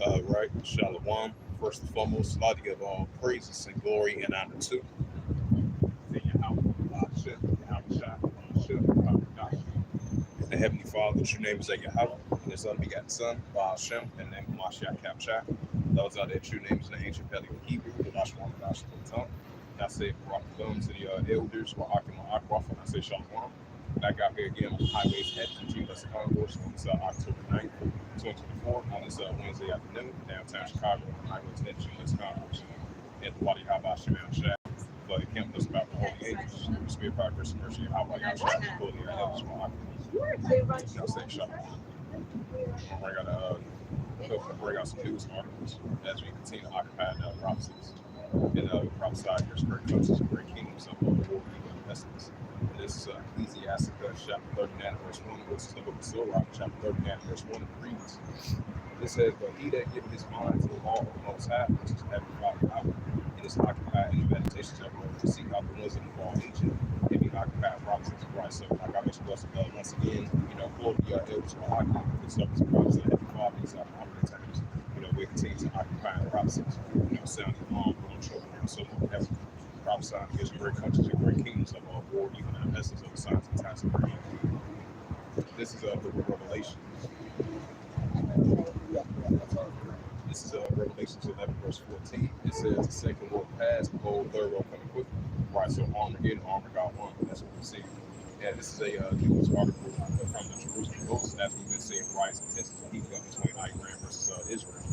Right, Shalom. First and foremost, I'd like to give all praises and glory and honor to the Heavenly Father. True name is Yahweh, and His unbegotten Son, Baal Shem, and name of Mashiach Kapshah. Those are their true names in the ancient Paleo Hebrew, the Lashwan and Lashwan tongue. I say Barak to the elders, Wa'akim Wa'akwaf, and I say Shalom. Back out here again on the highways at the Jesus Concourse on this October 9th, 2024, on this Wednesday afternoon, downtown Chicago, on the highways at the Jesus Concourse. At the Wadi Haba Shemal Shah, for the campus about the Holy Angels, the Spirit Power, Christian Mercy, Haba Yahshua, the Holy Elders, Wa'akim. I'll say Shalom. Bring out some news articles as we continue to occupy the prophecies and prophesy against great countries and great kingdoms of the world, even essence. And this is Ecclesiasticus chapter 39, verse 1, which is the book of Sirach, chapter 39, verse 1, and reads. It says, but he that giveth his mind to the law of the Most High, which is heavenly Father out, and is occupied in the meditations of the Lord, to seek out the wisdom of all ancient, and be occupied in prophecies of Christ. So, like I mentioned once again, glory be our elders for occupied the subjects of prophecy of heavenly Father, these are the times. We continue to occupy in prophecies, sounding long, growing children, and so on, heaven, prophesying against great countries and great kingdoms of our war, even in the essence of the signs and times of the end. This is the book of Revelation. This is Revelations 11, verse 14. It says, the second will pass, behold, third will come quickly. Right, so armor got one. That's what we see. Yeah, this is a news article from the Jerusalem Post, as we've been seeing rising tensions and heating up between Iran versus Israel.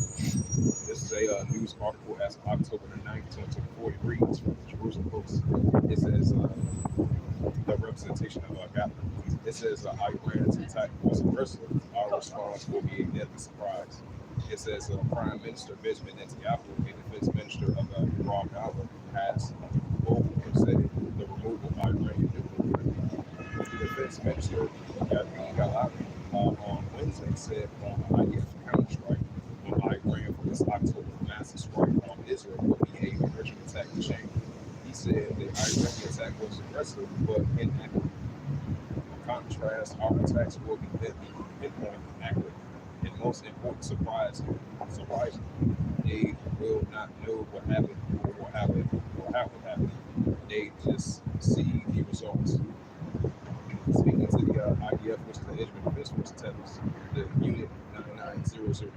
This is a news article as of October the 9th, 2024. It reads from the Jerusalem Post. It says the representation of Gaza. It says Iran's attack was aggressive. Our response will be a deadly surprise. It says Prime Minister Benjamin Netanyahu, a defense minister of Iraq, has considered the removal of Iranian nuclear. The defense minister Galati on Wednesday said on the IDF counter-strike on Iran for this October massive strike on Israel would be a enriching attack chain. He said the Iranian attack was aggressive but inaccurate. In contrast, our attacks will be deadly, pinpoint, accurate, and most important, surprising. They will not know what happened or how it happened. They just see the results. Speaking to the IDF, which is the Israel Defense Force Intelligence, the Unit 9900,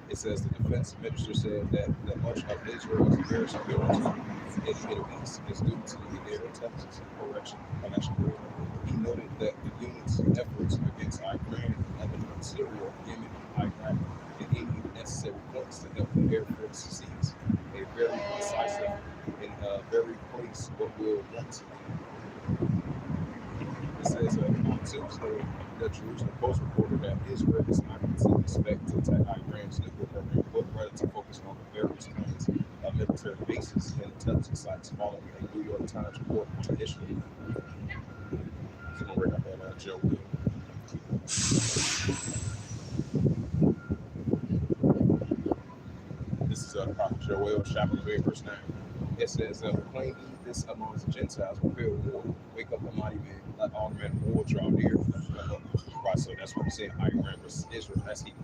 it says the defense minister said that much of Israel's air security in the Middle East is due to the air intelligence connection grid. He noted that the unit's efforts against Iran, Lebanon, Syria, Yemen, Iraq, and any necessary points to help the Air Force seize a very decisive and very place what will want to. It says on Tuesday, the Jerusalem Post reported that Israel is not to expect to attack Iran's nuclear program, but rather to focus on the various kinds of military bases and intelligence sites following a New York Times report on the issue. So I'm going to read out that Joe Will. This is Prophet Joel, chapter 3, verse 9. It says, proclaim this amongst the Gentiles, prepare war, wake up the mighty man, let all men of war draw near. Right, so that's what we're saying, Iran versus Israel, that's heat.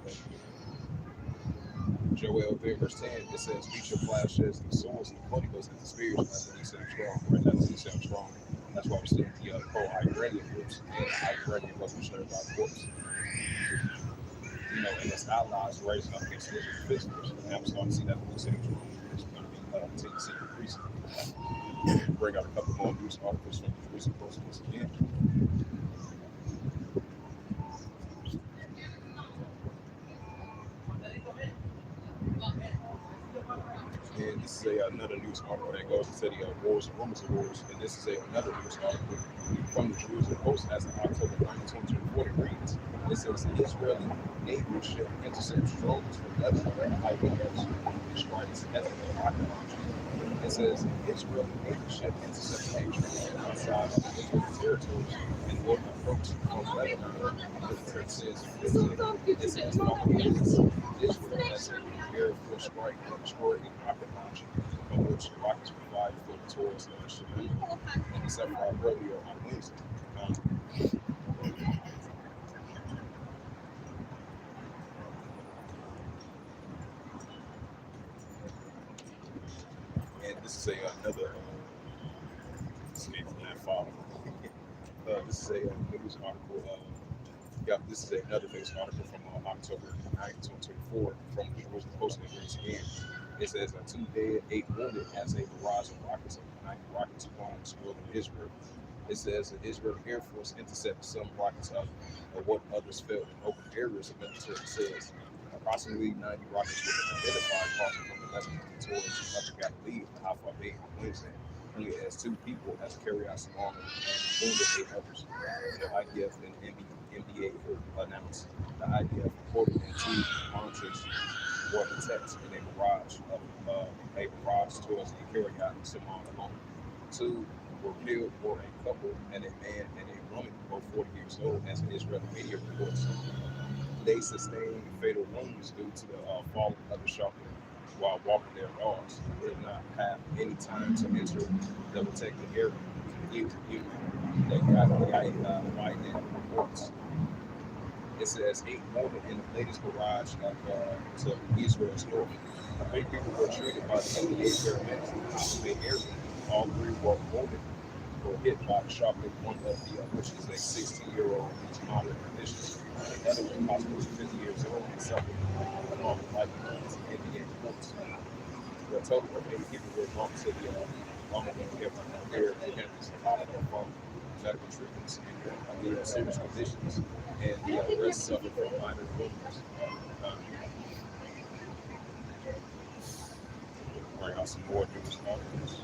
Joel 3, verse 10, it says, beat your plowshares and swords and the Holy Ghost and the spirits, that's when he sounds strong. Right, that's when he sounds strong. That's why we're seeing the pro-Iranian groups and Iranian revolutionary guard corps. And its allies raising up against Israel's defense force. And I'm starting to see that the percentage is going to be continue to see increasing. Bring out a couple more news articles from the Jerusalem Post once again. And this is another news article that goes into the wars and rumors of wars. And this is another news article from the Jerusalem Post as of October 9, 2024. It reads, it says, Israeli Navy ship intercepts drones from Lebanon and IDF strikes ethnic rocket launcher. It says, Israeli Navy ship intercepts a drone outside of Israeli territories and will approach from Lebanon. It says, Israel has an Air Force strike that destroyed a rocket launcher from which rockets were fired towards Shemim and the Sapphire rodeo on Wednesday. This is another escape from that file. This is a news article. Yeah, this is another news article from October 9th, 2024, from the Jerusalem Post and Greece again. It says 2 dead, 8 wounded as a barrage of rockets and rockets bombs northern Israel. It says the Israeli Air Force intercepted some rockets of what others felt in open areas. The military says approximately 90 rockets were identified crossing from the Lebanon towards Upper Galilee and Haifa Bay on Wednesday. Only as 2 people has carried out some armor and wounded 8 others. The IDF and NBA announced the IDF reported that 2 launchers were attacked in a barrage towards the Kiryat Simon alone. 2 were killed for a couple and a man and a woman, both 40 years old, as an Israeli media reports. They sustained fatal wounds due to the falling of the shopper while walking their dogs. They did not have any time to enter the protected area. They got YNN reports. It says 8 wounded in the latest barrage to Israel's north. 3 people were treated by the NBA paramedics in the Haifa Bay area. All 3 were wounded or hit by the sharp hit. One of which is a 16-year-old who's moderate condition. The other one, possibly 50 years old, and suffered along with life insurance and NBA reports. The total of 80 people were brought to the their campus for medical treatments and the serious conditions, and the rest suffered from minor wounds. Bring out some more news articles.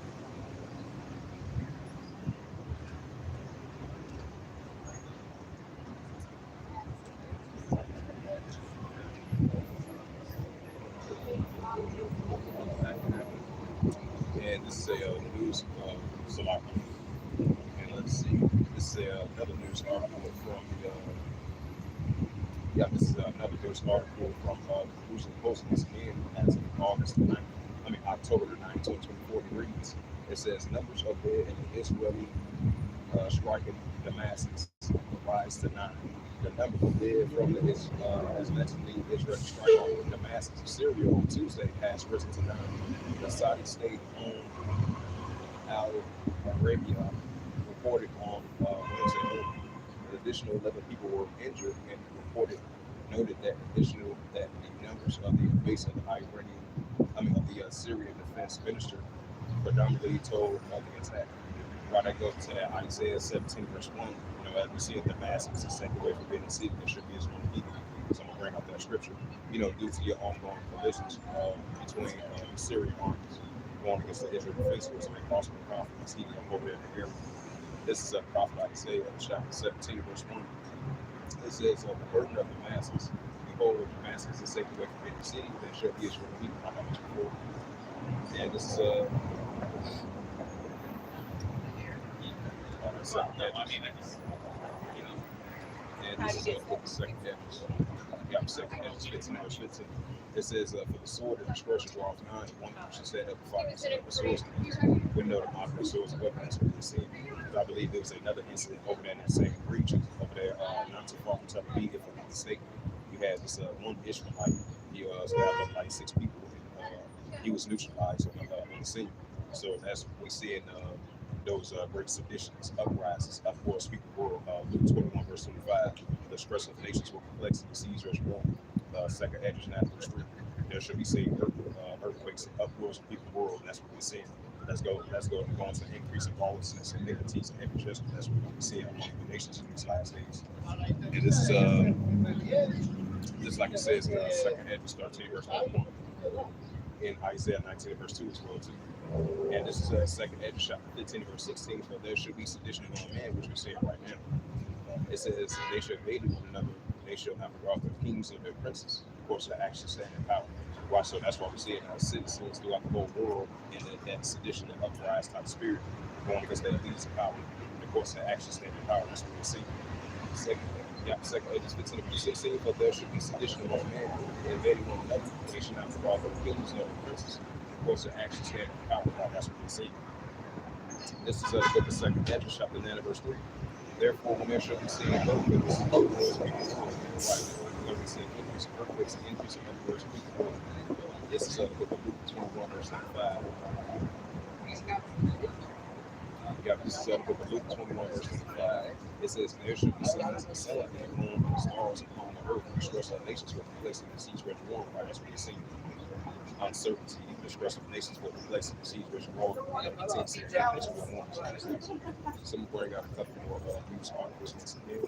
And this is a news select. And let's see, this is another news article from this is another news article from the Jerusalem Post again as of October the 9th, 2024. It reads, it says numbers of dead in the Israeli strike in Damascus rise to 9. The number of dead from the as mentioned the Israeli strike on Damascus, Syria on Tuesday has risen to 9. The Saudi state-owned Al Arabia reported on Wednesday morning. An additional 11 people were injured and noted that the numbers of the base of the Syrian defense minister predominantly told of the attack. Right, that goes to that Isaiah 17 verse 1. As we see in Damascus, it's taken away from being a city that should be its own people. So I'm gonna bring up that scripture. Due to your ongoing collisions between the Syrian armies going against the Israel defense force, and they lost their confidence heating up over there in the area. This is a prophet Isaiah chapter 17 verse 1. It says, the burden of Damascus, behold, Damascus is taken away from being a city that should be its own people. I mentioned before. And this is second Hedges. And this is for the second Hedges. Second Hedges 15 verse 15. It says, for the sword of destruction draws nigh, one should stand up and fight the swords. We know the modern swords and weapons we've seen. I believe there was another incident over there in the same region, over there, not too far from Tel Aviv, if I'm not mistaken. You had this one Ishmaelite. He stabbed up like 6 people, and he was neutralized on the scene. So that's what we see in those great seditions, uprisings, uproars, speak the world. Luke 21 verse 25. The stress of nations will perplex and seas rush warm. Second Hedges 9 verse 3. There should be saying earthquakes and uproars and people the world. And that's what we're seeing. Let's go on to increase in lawlessness and iniquities and injustice. That's what we're seeing among the nations in these last days. And this is just like it says in Second Hedges 13 verse 1. In Isaiah 19 verse 2 as well too. And this is Second Hedges chapter 15 verse 16. For there should be sedition among men, which we're seeing right now. It says they shall hate one another. They shall have regard their kings and their princes. Of course, their actions stand in power. Why? So that's why we see it in our citizens throughout the whole world in that sedition and uprise type spirit going against their leaders of power. And of course, their actions stand in power. That's what we see. Second Hedges 15 verse 16. But there should be sedition among men, invading one another. They should not regard their kings and their princes. Of course, their actions stand in power. That's what we see. This is the book of Second Hedges, chapter 9 verse 3. Therefore, when there shall be seen earthquakes, we're going to be seeing increase of earthquakes and increase of earthquakes, people. This is the book of Luke 21, verse 25. Yeah, this is the book of Luke 21, verse 25. It says, there should be signs of the sun and the moon and the stars upon the earth, and the stress of nations will be placed in the seas which warm. Right, that's what you see. Uncertainty, the stress of nations will be placed in the seas which warm. And the contains the nations will warm. So I'm bring out a couple more news articles once again.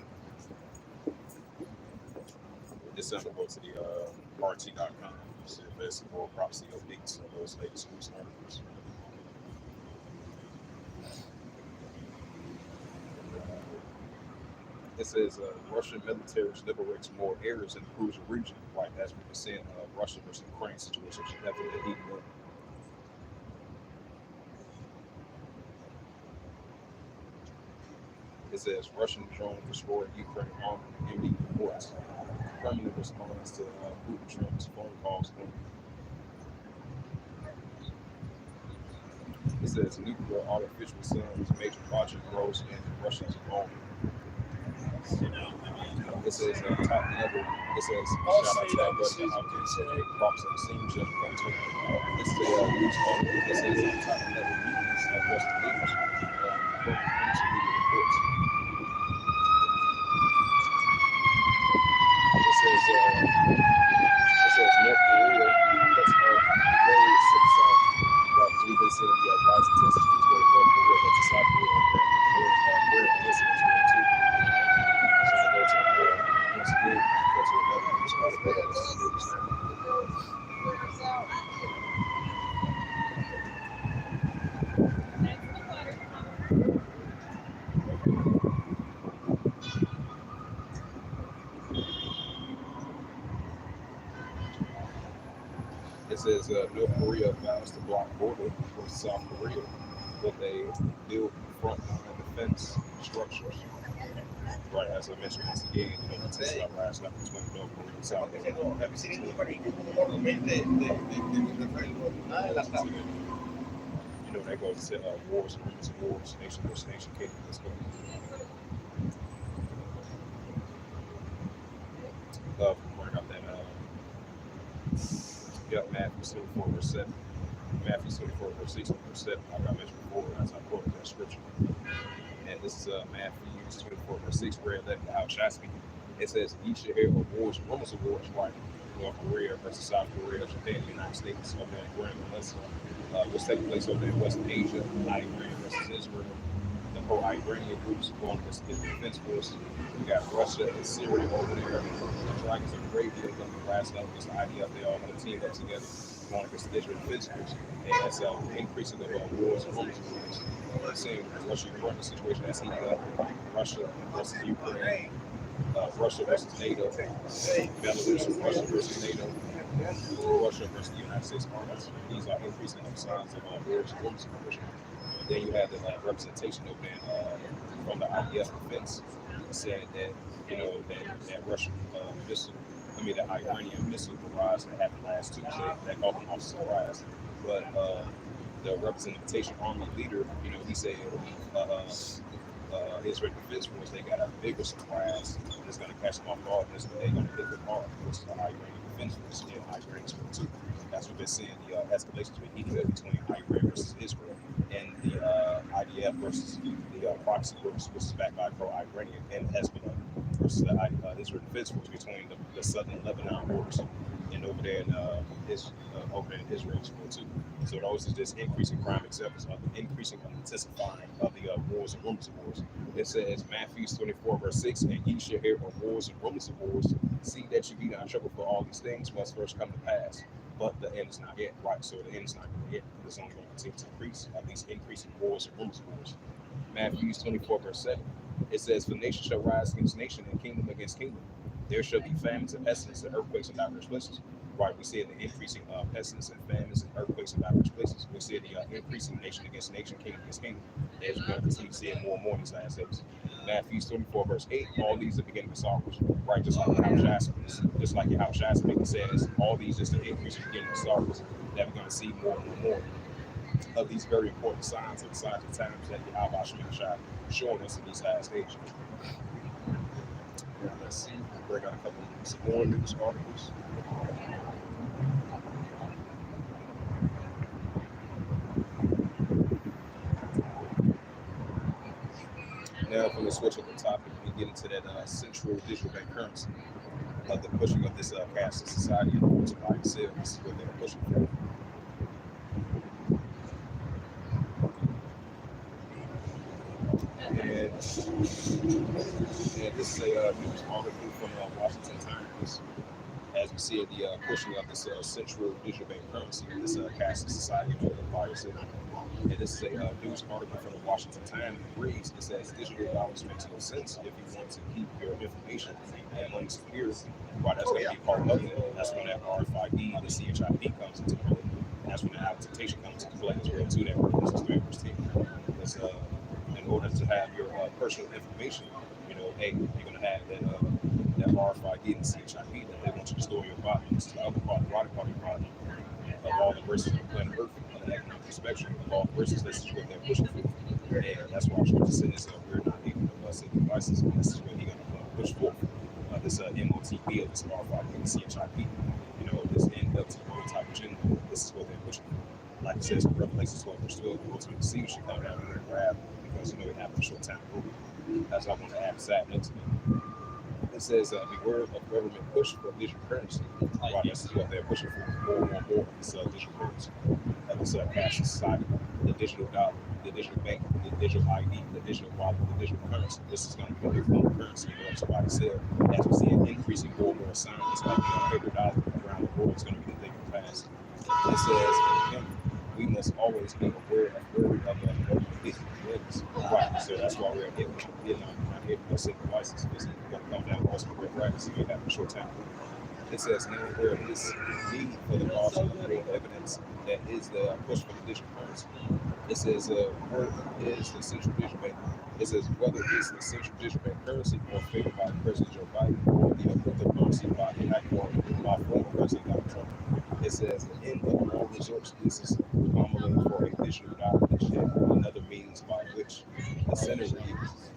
This time we'll go to the RT.com. So there's more prophecy updates of those latest news articles. It says Russian military liberates more areas in the crucial region. Right, as we were saying, Russia versus Ukraine situation should definitely heating up. It says Russian drone destroyed Ukraine army and MD reports. Permanent response to Putin Trump's phone calls. It says nuclear artificial suns major project grows in Russia's involvement. It says top level. It says shout out to that brother out there saying props on the scene just from Twitter. This is a news article. It says top level meetings at Western leaders. Media reports. It says North Korea has raised to the south. We've been seeing the rising tensions between North Korea and South Korea where incidents were too. So they go to once again, go to another news article. It says North Korea vows to block border with South Korea, but they build front and defense structures. Right, as I mentioned once again, the tension that last night between North Korea and South Korea. That goes to wars, rumors of wars, nation versus nation, kingdom. Let's go. Bring up that. Matthew 24, verse 7. Matthew 24, verse 6, verse 7, like I mentioned before, as I quoted that scripture. And this is Matthew 24, verse 6, where that how shall I speak? It says, "Ye shall hear of wars, rumors of wars, like North Korea versus South Korea, Japan, the United States, over there in Grand Melissa, what's taking place over there in West Asia, Iran versus Israel, the pro-Iranian groups going against the defense force. We got Russia and Syria over there. The Dragons of Arabia coming last night against the IDF. They all kind of teamed up together going against the Israel defense force. And that's increasing the wars and rumors of wars. We're seeing Russia-Ukraine situation that's heating up. Russia versus Ukraine. Russia versus NATO. Belarus, Russia versus NATO. Russia versus the United States armies. These are increasing signs of wars and rumors of wars. Then you have the representation over there from the IDF defense said that that Russian missile, the Iranian missile barrage that happened last Tuesday that caught them off surprise. But the representation army leader, he said Israel Defense Force, they got a bigger surprise that's going to catch them off guard. They're going to hit them hard, which is the Iranian Defense Force and Iranians too. That's what they're saying. The escalations been heating up between Iran versus Israel and the IDF versus the proxy groups, which is backed by pro-Iranian, and Hezbollah versus the Israel Defense Force between the southern Lebanon borders and over there in Israel as well too. So those is just increasing crime examples of increasing and intensifying of the wars and rumors of wars. It says Matthew 24 verse 6, and ye shall hear of wars and rumors of wars. See that you be not troubled, for all these things must first come to pass. But the end is not yet, right? So the end is not yet. It's only going to continue to increase. At least increasing wars and rumors of wars. Matthew 24 verse 7. It says, for nation shall rise against nation and kingdom against kingdom. There shall be famines and pestilence and earthquakes in diverse places. Right, we see the increasing pestilence and famines and earthquakes in diverse places. We see the increasing nation against nation, kingdom against kingdom. As we're going to continue to see it more and more in these last days. Matthew 24 verse 8, all these are beginning of sorrows. Right, just like how Shasper says, all these just an increase in beginning of sorrows that we're going to see more and more of these very important signs and signs of times that Yahweh Shai showing us in these last days. Now, let's see, bring out some more news articles. Now, if we switch up the topic and get into that central digital bank currency, the pushing of this cashless society in order to buy and sell. This is what they're pushing for. And this is a news article from Washington Times. As we see the pushing of this central digital bank currency, this cashless society in order to buy and sell. And this is a news article from the Washington Times. It reads, it says, digital dollars makes no sense if you want to keep your information and money secure. Well, that's going to be part of it. That's when that RFID, the CHIP comes into play. And that's when the authentication comes into play as well, too. That this is very interesting. Because in order to have your personal information, hey, you're going to have that RFID and CHIP that they want you to store in your body. This is the other part, the body part of your body. Of all the races on planet Earth, on the economic spectrum, of all the races, this is what they're pushing for. And that's why Scripture says we're not able to save devices, and this is what he's going to push for. This MOTB, this RFID, and CHIP, this end up to the whole type of gender. This is what they're pushing for. Like it says in Revelation 12, verse 12, the ultimate deceiver should come down and grab because it happened a short time ago. That's what I want to add side note to me. It says beware of government push for digital currency. Why this is what they're pushing for more and more of this digital currency. This cashless society, the digital dollar, the digital bank, the digital ID, the digital wallet, the digital currency. This is going to be the new form of currency in order to buy and sell. As we see an increasing more and more signs like the paper dollar around the world is going to be the thing of the past. It says we must always be aware of the business. Right. So that's why we're getting not able to set devices because it's going to come down to us with great practice and you have a short time. It says now there is need for the cause of real evidence that is the push for the digital currency. It says where is the central digital bank? It says whether it's the central digital bank currency or favored by President Joe Biden or the cryptocurrency by former President Donald Trump. It says the end of all resorts. This is commonly for a digital dollar is yet another means by which the senator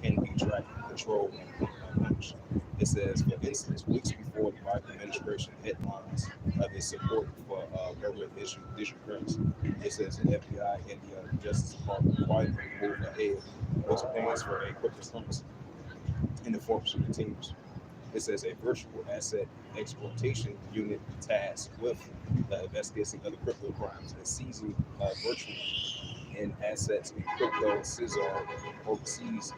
can be tracked, controlled, and punished. It says, for instance, weeks before the Biden administration headlines of its support for government-issued digital currency, it says the FBI and the Justice Department quietly moved ahead with plans for a cryptocurrency in the form of teams. It says a virtual asset exploitation unit tasked with investigating other crypto crimes and seizing virtual and assets in crypto scissor overseas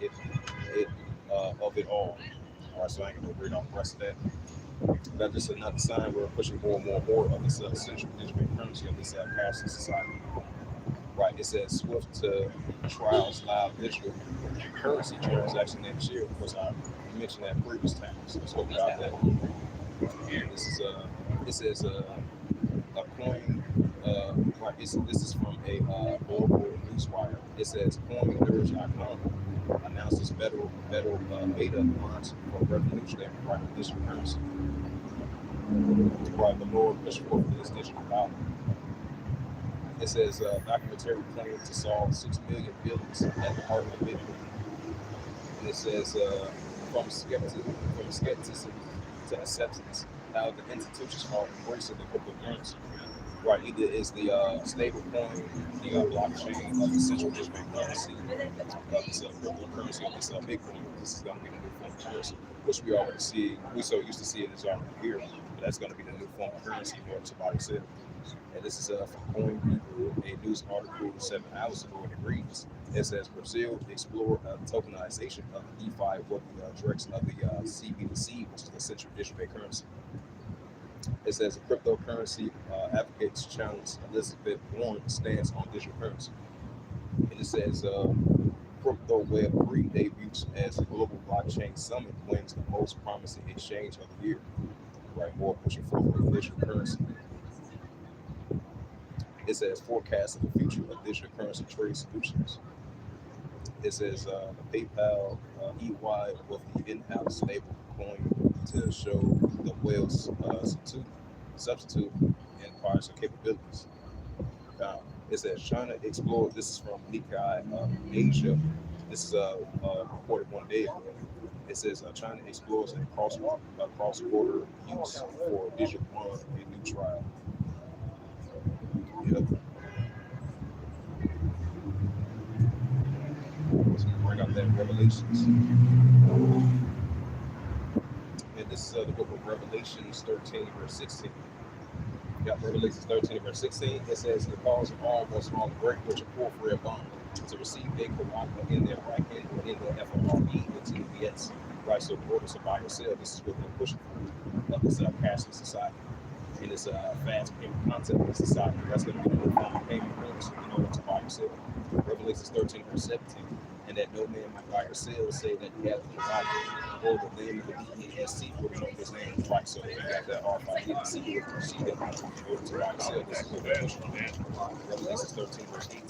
of it all. All right, so I ain't gonna read off the rest of that. That's just another sign we're pushing more and more of this central digital currency of this cashless society. Right, it says swift to trials live digital currency transaction next year. Of course, I mentioned that previous time, so let's talk about that. And this is it says a coin. Right, this is from a global newswire. It says CoinLeverage.com announces federal beta launch for revolutionary right digital currency. Right, the Lord push forward this digital dollar. It says documentary claims to solve 6 million billions at the heart of Bitcoin. And it says from skepticism to acceptance, how the institutions are embracing the cryptocurrency. Right, either is the stable coin, the blockchain of the central digital bank currency, of this cryptocurrency of this Bitcoin. This is going to be the new form of currency, which we already see. We so used to see it as already here, but that's going to be the new form of currency for somebody said. And this is from CoinGeek, a news article 7 hours ago, and it reads, it says Brazil explore tokenization of DeFi with the direction of the CBDC, which is the central digital bank currency. It says cryptocurrency advocates challenge Elizabeth Warren's stance on digital currency. And it says Crypto Web 3 debuts as global blockchain summit wins the most promising exchange of the year. Right, more pushing forward digital currency. It says forecast of the future of digital currency trade solutions. It says the PayPal EY with the in-house stable coin to show the whales substitute and price and capabilities. It says China explored. This is from Nikkei Asia. This is reported 1 day ago. It says China explores a cross-border use for digital yuan, a new trial. Yep. So bring up that Revelations. And this is the book of Revelations 13, verse 16. Got Revelations 13, verse 16. It says, the cause of all was on great which a poor for a bond to receive a Karaka in their right hand or in the FORE into the VS. Right, so in order to buy or sell, this is what they're pushing for of this cashless society. In this fast payment concept of society, that's going to be the new form of payment currency in order to buy or sell. Revelations 13, verse 17. And that no man might buy or sell, say that he hath the body or the name of the BESC for the his name. Right, so if you got that RFID, you see that in order to buy or sell, this is what they're pushing for. Revelations 13, verse 18.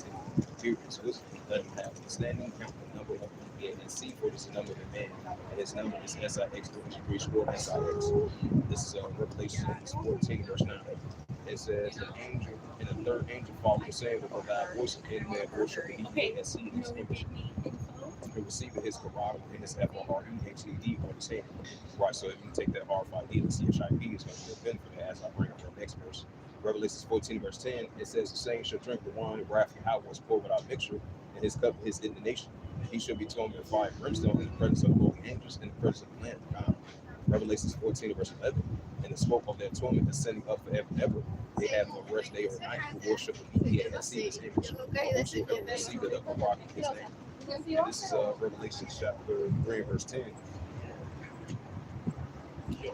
Period. So this let him have understanding, count the number of the BESC for this number of the man, and his number is SIX, which is called SIX. This is Revelation 14, verse 9. It says, the angel and the third angel followed, saying with a loud voice, and man worship the BESC in his image, and receiving his Quran and his FOREHED on his head. Right, so if you take that RFID, the CHIP is going to be a benefit as I bring up the next verse. Revelations 14, verse 10, it says, the same shall drink the wine of wrath and was poured without mixture, and his cup his indignation. He shall be tormented with fire and brimstone in the presence of the holy angels and the presence of the Lamb of God. Revelations 14, verse 11, and the smoke of their torment ascending up forever and ever. They have no rest day or night who worship the BESC his image, or whosoever received the Quran in his name. And this is Revelation chapter 3, verse 10.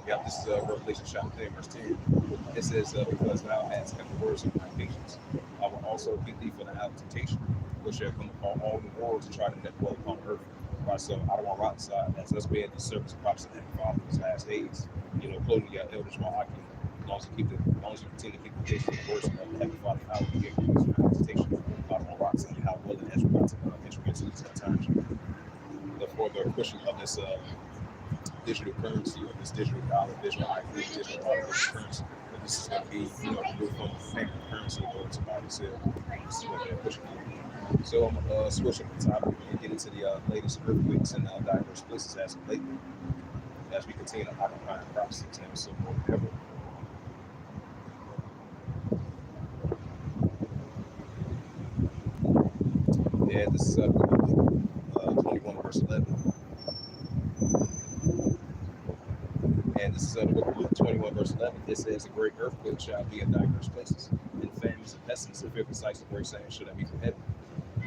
Yeah, this is Revelation chapter 3, verse 10. It says, because thou hast kept the words of my patience, I will also give thee for the hour of temptation, which shall come upon all the world to try to net dwell upon earth. Right, so I don't want to rock side as us being the service of prophets and Father in these last days. You know, clothing your elders while I can, as long as you continue to keep the patience and words of the Heavenly Father, how we get this representation. I don't want to rock side how willing as we're about to enter into these times. The further pushing of this digital currency or this digital dollar, digital ID, digital dollar, digital currency. But this is going to be, you know, the new form of payment currency in order to buy and sell. This is what they're pushing for. So I'm going to switch up the topic and get into the latest earthquakes in diverse places as of lately, as we continue to occupy prophecies and so more than ever. Yeah, this is 21 verse 11. And this is the book of Luke 21 verse 11. It says, a great earthquake shall be in diverse places, and famines and pestilence and fearful sights of great saying should that be from heaven.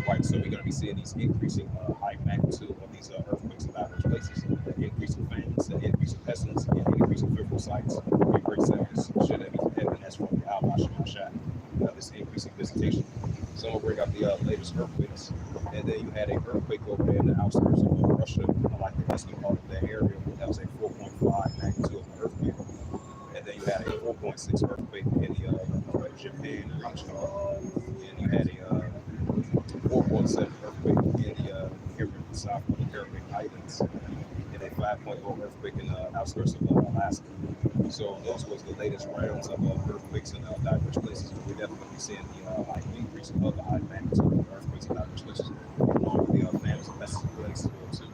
Right, so we're going to be seeing these increasing high magnitude of these earthquakes in diverse places, the increasing famines, the increasing pestilence, and increasing fearful sights and great sayings should that be from heaven. That's from the Al-Bashar Shah, this increasing visitation. So I'm going to bring up the latest earthquakes. And then you had an earthquake over there in the outskirts of Russia, like the western part of that area. That was a 4.5 magnitude of earthquake. And then you had a 4.6 earthquake in the Japan region. And you had a 4.7 earthquake in the Caribbean, south of the Caribbean Islands. And a 5.0 earthquake in the outskirts of Alaska. So those was the latest rounds of earthquakes in diverse places. We're definitely going to be seeing the increase of the high magnitude of earthquakes in diverse places, along with the famines and pestilence plagues as well too.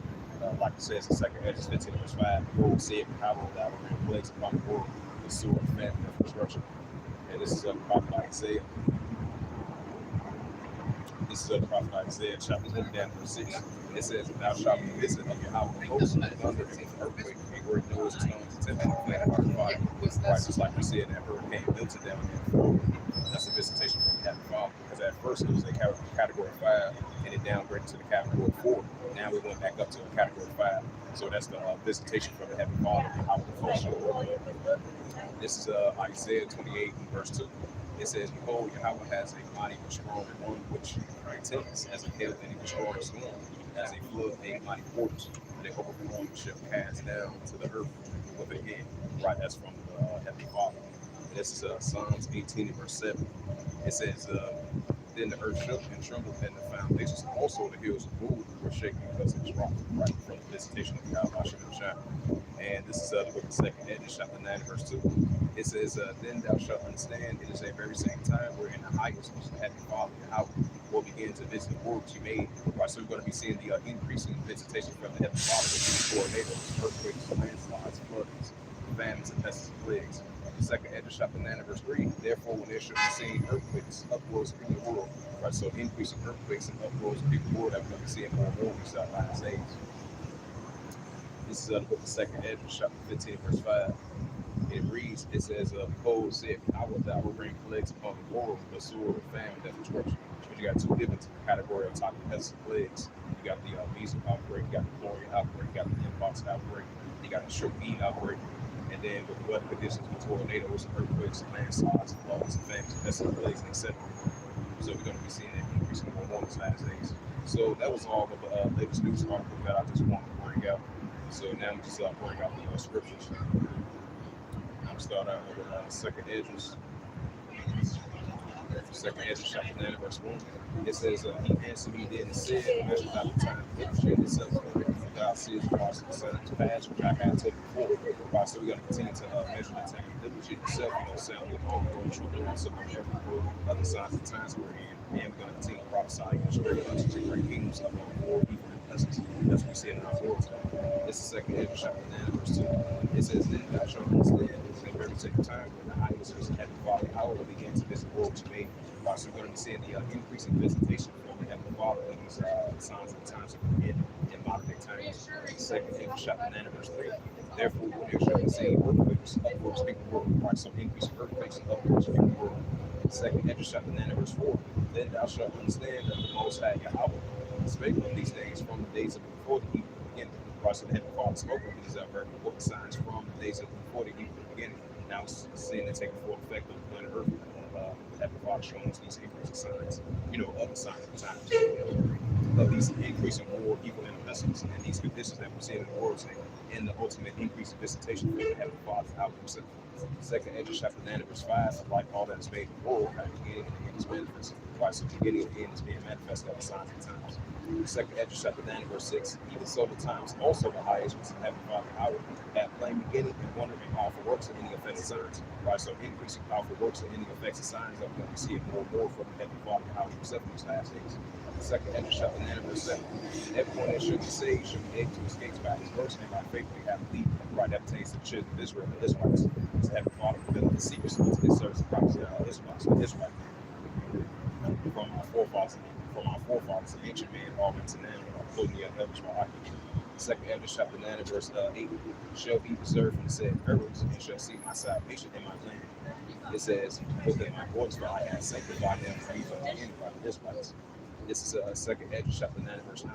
Like it says in 2 Hedges 15 verse 5, the Lord said, power of that will bring plagues upon the world, the sword, famine, and destruction. And this is prophet Isaiah. This is the prophet Isaiah, chapter 1 down verse 6. It says, thou shalt be visit of Yahweh of hosts, and thunder, and earthquake, and great noise, and stones, and tempest, and flame, and fire. Right, just like we said, that hurricane Milton down there in Florida. That's a visitation from the Heavenly Father, because at first it was a category 5, and it downgraded to the category 4. Now we went back up to a category 5. So that's the visitation from the Heavenly Father, how the first show. This is Isaiah 28 verse 2. It says, behold, Yahweh has a mighty and strong one which intends as a hail and a destroying storm, as a flood, a mighty fortress, and a overflowing shall cast down to the earth with a hand. Right, that's from the Heavenly Father. And this is Psalms 18 verse 7. It says, then the earth shook and trembled, and the foundations, also the hills of moved, were shaken because it was rocked, right, from the visitation of God, Hashem. And this is the book of 2 Hedges, chapter 9, verse 2. It says, then thou shalt understand, it is a very same time where in the highest, the Heavenly Father, Yahweh, will begin to visit the worlds you made. Right, so we're going to be seeing the increasing visitation from the Heavenly Father, which is tornadoes, earthquakes, landslides, floodings, famines, and pestilence, plagues. The second Hedges chapter 9 and verse 3. Therefore, when there shall be seen earthquakes, uproars in the world, right? So increasing earthquakes and uproars in the world that we're going to be seeing more and more in these last days. This is the book of second Ezra, chapter 15, verse 5. It reads, it says, behold, said, I will bring plagues upon the world, the sword, famine, death, destruction. But you got two different categories of type of pests and plagues. You got the measles outbreak, you got the chlorine outbreak, you got the mpox outbreak, you got the strep B outbreak, and then with weather conditions, with tornadoes, earthquakes, landslides, floods, and famines, pests and plagues, etc. So we're going to be seeing that increasing more in these last days. So that was all the latest news article that I just wanted to bring out. So now I'm just bring out the scriptures. I'm start out with second Ezra. Second Ezra chapter 9 verse 1. It says, he answered me then and said, measure not the time, share yourself, God sees watch the signs past, which I had told before. Right, so we're going to continue to measure the time, diligent yourself, sound with all the true doing, so every other signs and times we're in. And we're going to continue to prophesy against great countries and great kingdoms of our war, people, and blessings. That's what we see in our world. This is second Ezra chapter 9 verse 2. It says, then thou shalt understand in very same time when the highest was heavenly Father, hour began to visit the world which made. Right, so we're going to be seeing the increasing visitation from the heavenly Father in these signs and times of the end in modern day times. Second Ezra chapter 9 verse 3. Therefore, when there shall be seen earthquakes, upwards speak the word. Right, so increasing earthquakes and upwards speak the word. Second Ezra chapter 9 verse 4. Then thou shalt understand that the Most High Yahweh spake of these days from the days of before the evil beginning. Right, so the heavenly Father spoke of these very important signs from the days of before the evil beginning. Now it's seeing it taking full effect on the planet Earth. Heavenly Father showing us these increasing signs, other signs of times, of these increasing war, evil, and pestilence, and these conditions that we're seeing in the world, and the ultimate increase in visitation from the Heavenly Father out himself. Second Ezra chapter 9 verse 5, like all that is made in the world, at the beginning and the end is manifest. Right, so the beginning and the end is being manifested at the signs and times. Second Ezra chapter 9 verse 6, even so the times also the highest was the Heavenly Father hour, at plain beginning and wonder and powerful works and any effects and signs. Right, so increasing powerful works and any effects and signs that we're going to see more and more from the Heavenly Father hour himself in these last days. Second Ezra chapter 9 verse 7. Everyone that should be saved should be able to escape by his verse and by faith they have believed. Right, that pertains to the children of Israel and Israelites. It's the Heavenly Father revealing the secrets of his service and prophecy of Israelites and Israelites. From our forefathers, the ancient man, all into now, quoting the elders by Second Ezra chapter 9 and verse 8. Shall be preserved from the said errors and shall see my salvation in my land. It says, within my voice, for I have sanctified them from the enemy by the Israelites. This is second Ezra chapter 9 and verse 9.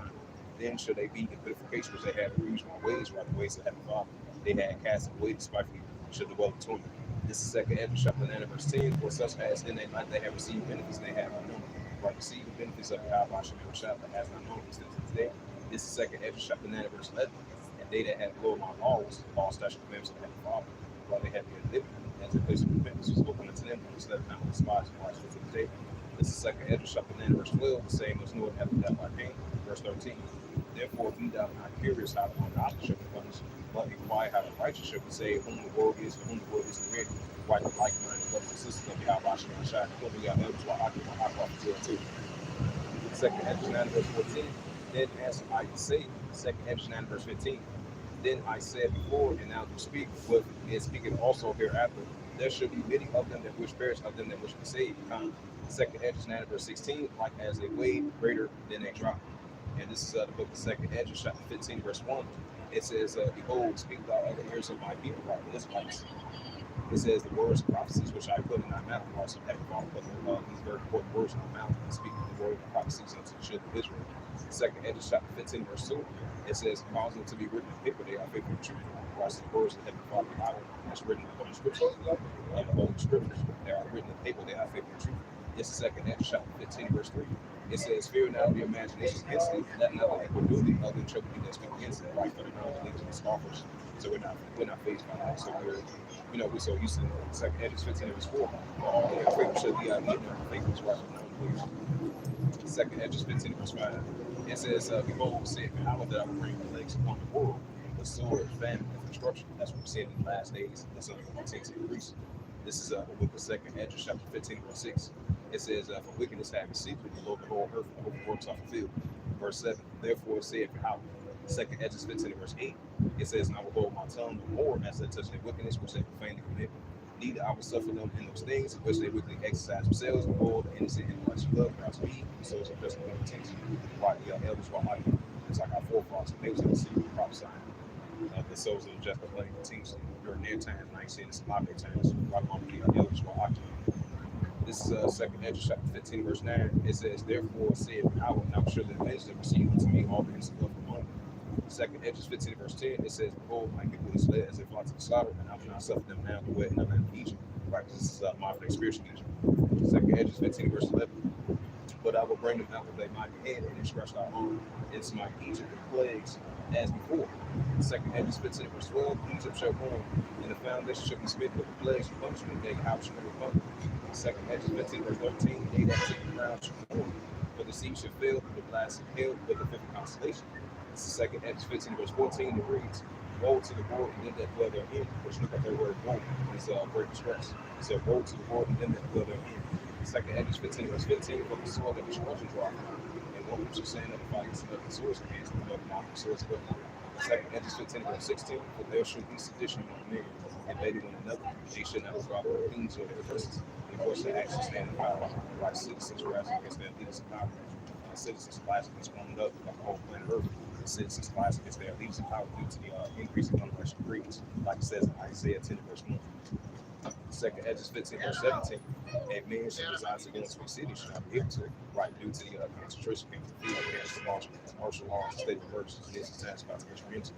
Then shall they be in purification which they have abused my ways, right the ways of Heavenly Father. They had cast away despitefully, should dwell between them. This is second Ezra chapter 9 and verse 10. For such as in their life they have received benefits, they have not known. Right, receive the benefits of Yahweh Shem that has not known them since this day. This is second Ezra chapter 9 and verse 11. And they that have Lord my laws, all statute commandments of the Heavenly Father, while they have been living, as a place of repentance was open unto them, which let them not despise and watch for the day. This is second Ezra chapter 9 verse 12, the same as Lord after that by came. Verse 13. Therefore be thou not curious how the ungodly shall be punished, but inquire how the righteous shall be saved, whom the world is, for whom the world is created. Right, the like-minded brothers and sisters of Yahweh Shem, whom we got others while I too. Second Ezra 9 verse 14. Then answered I to say, second Ezra 9 verse 15. Then I said before, and now to speak, but is speaking also hereafter. There should be many of them that wish perish, of them that wish to be saved. Second Ezra 9 verse 16, like as a wave greater than a drop. And this is the book of Second Ezra chapter 15 verse 1. It says, behold, speak thou other ears of my people, right? This place. It says the words of prophecies which I put in thy mouth, right? So Heavenly Father put these very important words in my mouth and speak the word of prophecies unto the children of Israel. Second Ezra chapter 15 verse 2. It says, cause them to be written in paper, they are faithful and true. Right, so the words of Heavenly Father Bible that's written in the Holy Scriptures, and the Holy Scriptures that are written in paper, they are faithful and true. This is second Ezra chapter 15 verse 3. It says, fear not the imaginations against thee, let not the people do thee, other than trouble thee that speak against thee, right? For the non-believers and the scoffers. So we're not faced by that. So we're so used to second Ezra 15 verse 4. Our faith should be our leading, our faith is right for non-believers. Second Ezra 15 verse 5. It says, behold, said Yahweh that I will bring plagues upon the world, the sword, famine, and destruction. That's what we're seeing in the last days. That's something that takes increase. This is the book of second Ezra chapter 15 verse 6. It says, for wickedness have secret, the Lord the whole earth, and the works are fulfilled. Verse 7. Therefore said Yahweh. Second Ezra 15 verse 8. It says, and I will hold my tongue no more as they touch their wickedness, which they profanely commit. Neither I will suffer them in those things in which they weakly exercise themselves, behold, the innocent and righteous blood, without me, the souls of just intention. Right, the elders were like, it's like our forefathers, they was in the city prophesying. The souls of the just are playing continuously during their time, and I ain't saying this in my times, right on the elders were occupied. This is second Edge chapter 15, verse 9. It says, therefore said I will now surely avenge them, receive unto me all the innocent blood from among them. Second Edges 15, verse 10, it says, behold, my people is led as if fly to the slaughter, and I will not suffer them now to wet in the land of Egypt. Right, this is modern day spiritual Egypt. Second Edges 15, verse 11. But I will bring them out with a mighty hand and stretched out arm, and smite Egypt with plagues as before. Second Edges 15, verse 12. Egypt shall ruin, and the foundation shall be smitten with the plagues of punishment, and house shall be punished. Second Edges 15, verse 13. They that take the ground shall ruin, for the sea shall fail, the blast of hail, with the fifth constellation. This is second Edges 15, verse 14. It reads, woe to the world and them that dwell therein, which look at their word woe, is great distress. It said, woe to the world and them that dwell therein. Second Edges 15, verse 15, for the sword that destruction draw, and one which is saying that the fight is another swords against another mouth, swords of Second Edges 15, verse 16, for there should be sedition among men, and they one another. They should not draw their kings or their persons, and of course they actually stand in power, like citizens rising against their leaders in power. Citizens rise against one another, like the whole planet Earth. Citizens rise against their leaders in power due to the increase in unrighteous greeds, like it says in Isaiah 10, verse 1. Second Edges 15, verse 17, a man shall desire to go into a city, should not be able to, right, due to the concentration camps, the field against the martial laws, the state of emergency, this is task about to which we're into.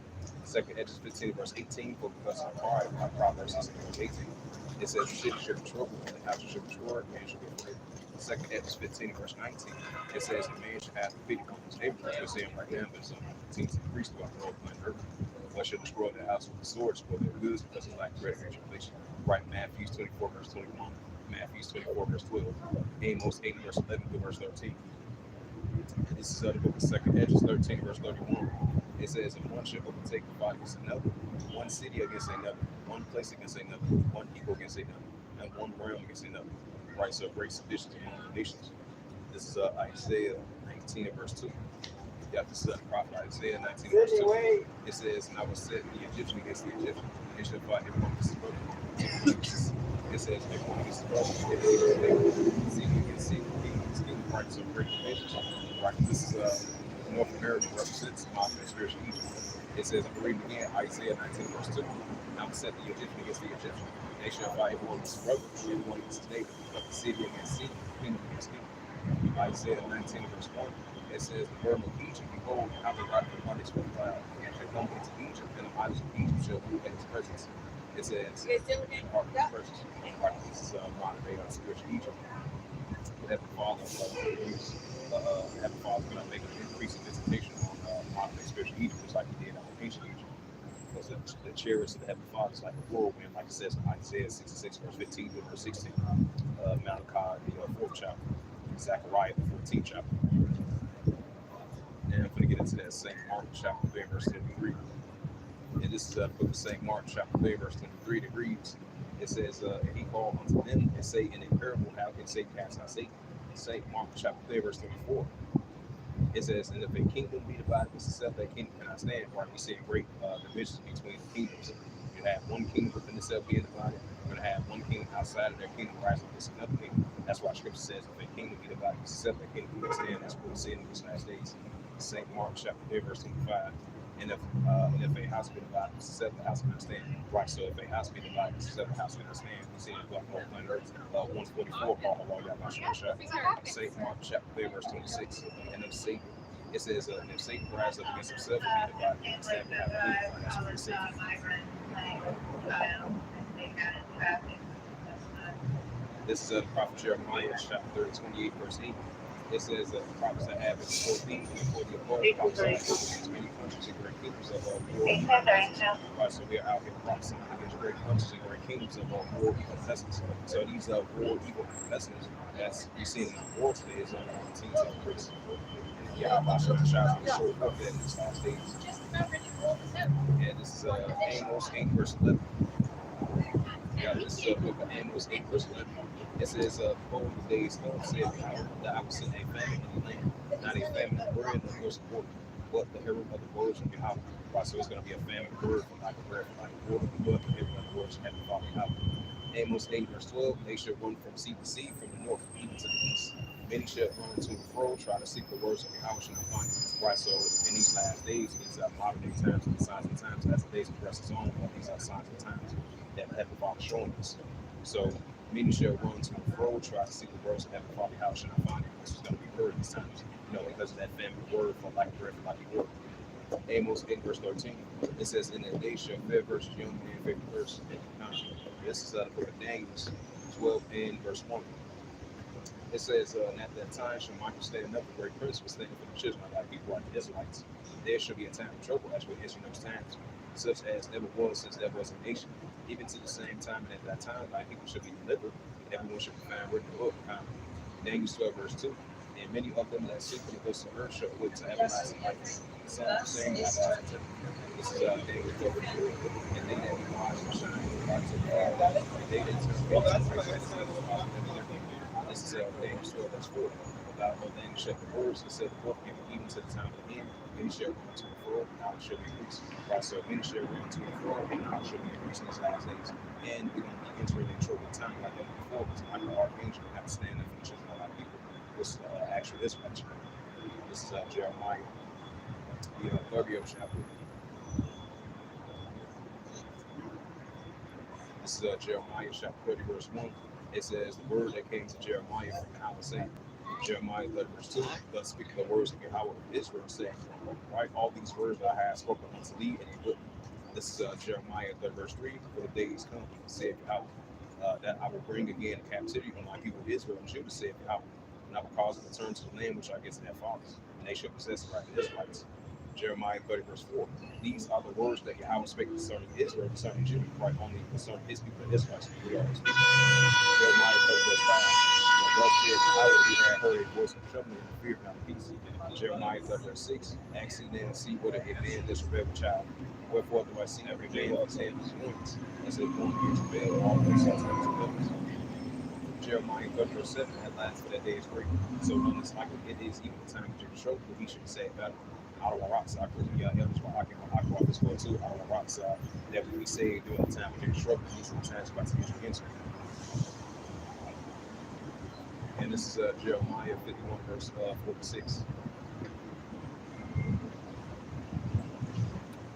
Second Edges 15, verse 18, for because of pride, like Proverbs 16, verse 18, it says the city shall be troubled, and the house shall be destroyed, man shall be afraid. Second Edges 15, verse 19, it says the man shall have pity on his neighbor, as we're saying right now, but it's continues to increase throughout the whole planet Earth. One shall destroy the house with the sword, spoil their goods, because of lack of bread and tribulation. Right, Matthew 24, verse 21, Matthew 24, verse 12, Amos 8, verse 11 through verse 13. And this is the book of Second Edges 13, verse 31. It says, and one shall overtake the body against another, one city against another, one place against another, one people against another, and one realm against another. Right, so great seditions among the nations. This is Isaiah 19, verse 2. Yeah, this is the prophet Isaiah 19, verse 2. It says, and I will set the Egyptian against the Egyptian, and shall fight everyone against his brother. It says, everyone against his brother, everyone against sea, right, so great nations. Right, this is North America represents modern spiritual Egypt. It says, I'm reading again, Isaiah 19, verse 2. I will set the Egyptian against the Egyptian. They shall fight everyone against his brother, everyone against his neighbor, but the city against city, kingdom against kingdom. Isaiah 19, verse 1. It says, the burden of Egypt, behold, I will ride the bondage from the cloud, and shall come into Egypt, and the idols of Egypt shall be at his presence. It says, part of his presence. Right, this is modern day spiritual Egypt. Heavenly Father, Heavenly Father is going to make an increase in visitation on modern day spiritual Egypt, just like he did on ancient Egypt. Because the chariots of the Heavenly Father is like a whirlwind, like it says in Isaiah 66, verse 15 to verse 16, Malachi, the 4th chapter, Zechariah, the 14th chapter. And I'm going to get into that St. Mark chapter 3, verse 23. And this is the book of St. Mark chapter 3, verse 23. It reads, it says, and he called unto them and say in a parable, how can Satan cast out Satan? St. Mark chapter 3, verse 24. It says, and if a kingdom be divided against itself, that kingdom cannot stand. Right, we see great divisions between the kingdoms. You have one kingdom within itself being divided. You're going to have one kingdom outside of their kingdom rising against another kingdom. That's why Scripture says, if a kingdom be divided against itself, that kingdom cannot stand. That's what we see in these last days. St. Mark chapter 3, verse 25. And if a house be divided against itself, the house cannot stand. Right, so if a house be divided against itself, the house cannot stand. We see it in the whole planet Earth. 144, Paul, St. Mark chapter 3, verse 26. And of Satan, it says, if Satan rises up against himself and be divided against himself, that's what it says. This is the prophet Jeremiah, chapter 28, verse 8. It says that the prophets that have it before thee, before the above, prophets against many countries and great kingdoms of war. Right, so we are out here prophesying against great countries and great kingdoms of war, evil pestilence. So these war, evil pestilence, as we see in the world today, is continuing to increase. Yeah, I'm about to shout out the show up there in these last days. Yeah, this is Amos 8, verse 11. Yeah, this is the book of Amos 8, verse 11. It says, behold, the days come, said that I will send a famine in the land, not a famine of bread, nor horse of water, but the herald of the words of Yahweh. Right, so it's going to be a famine of word, from lack of bread, from lack of water, but the herald of the words of Heavenly Father Yahweh. Amos 8, verse 12, they shall run from sea to sea, from the north even to the east. Many shall run to and fro, try to seek the words of Yahweh shall not find it. Right, so in these last days, these modern day times, and the signs and times, as the days progresses on, these are signs and times that the Heavenly Father is showing us. So many shall run to and fro, try to seek the words of Heavenly Father, Yahweh shall not find it. This is going to be heard these times, because of that family word for like bread, for like word. Amos 8, verse 13. It says, in that day shall fair versus young man, favorite verse. This is the book of Daniel 12 and verse 1. It says, and at that time shall Michael stand up, a great prince will stand for the children of thy people, like the Israelites. There shall be a time of trouble, as we issue those times, such as never was since there was a nation. Even to the same time, and at that time, thy people shall be delivered, and everyone shall be found written in the book. Daniel 12, verse 2. And many of them that seek the coast of earth shall awake to everlasting life. The sun of the same as this is Daniel 12, verse 2. And they that be wise shall shine in the lights of God. And they that turn this is Daniel 12, verse 4. About ordained shall the words that said the book, and even to the time of the end, many shall run to and fro, and knowledge shall be increased. Right, so many shall run to and fro, and knowledge shall be increased in these last days. And we're going to be entering in troubled time like that before, because like the archangel have to stand up for the children of our people. This actually is right. This is Jeremiah, the 30th chapter. This is Jeremiah chapter 30, verse 1. It says, the word that came to Jeremiah from Yahweh saying, Jeremiah 30, verse 2, thus speak the words of Yahweh of Israel, saying, write all these words that I have spoken unto thee in a book. This is Jeremiah 30, verse 3, for the days come, saith Yahweh, that I will bring again captivity on my people Israel and Judah, saith Yahweh, and I will cause them to turn to the land which I gave to their fathers, and they shall possess it like the Israelites. Jeremiah 30, verse 4. These are the words that Yahweh spake concerning Israel, concerning Judah, right? Only concerning his people, the Israelites. We are his people. Jeremiah 30, verse 5. Thus said Yahweh, he had heard a voice of trembling and fear, not peace. Jeremiah 30, verse 6. Ask ye then, see whether a man that travail with child. Wherefore do I see every man of his hand his wounds, as if one year travail, all those sons of his Jeremiah 30, verse 7. At last, for that day is great. So none is like it is even the time to show what he should say about it. Out of our rocks, I could be elders for Aqua this for too. Out of our rocks, that we saved during the time of their trouble. These are the times about to enter into. And this is Jeremiah 51, verse 46.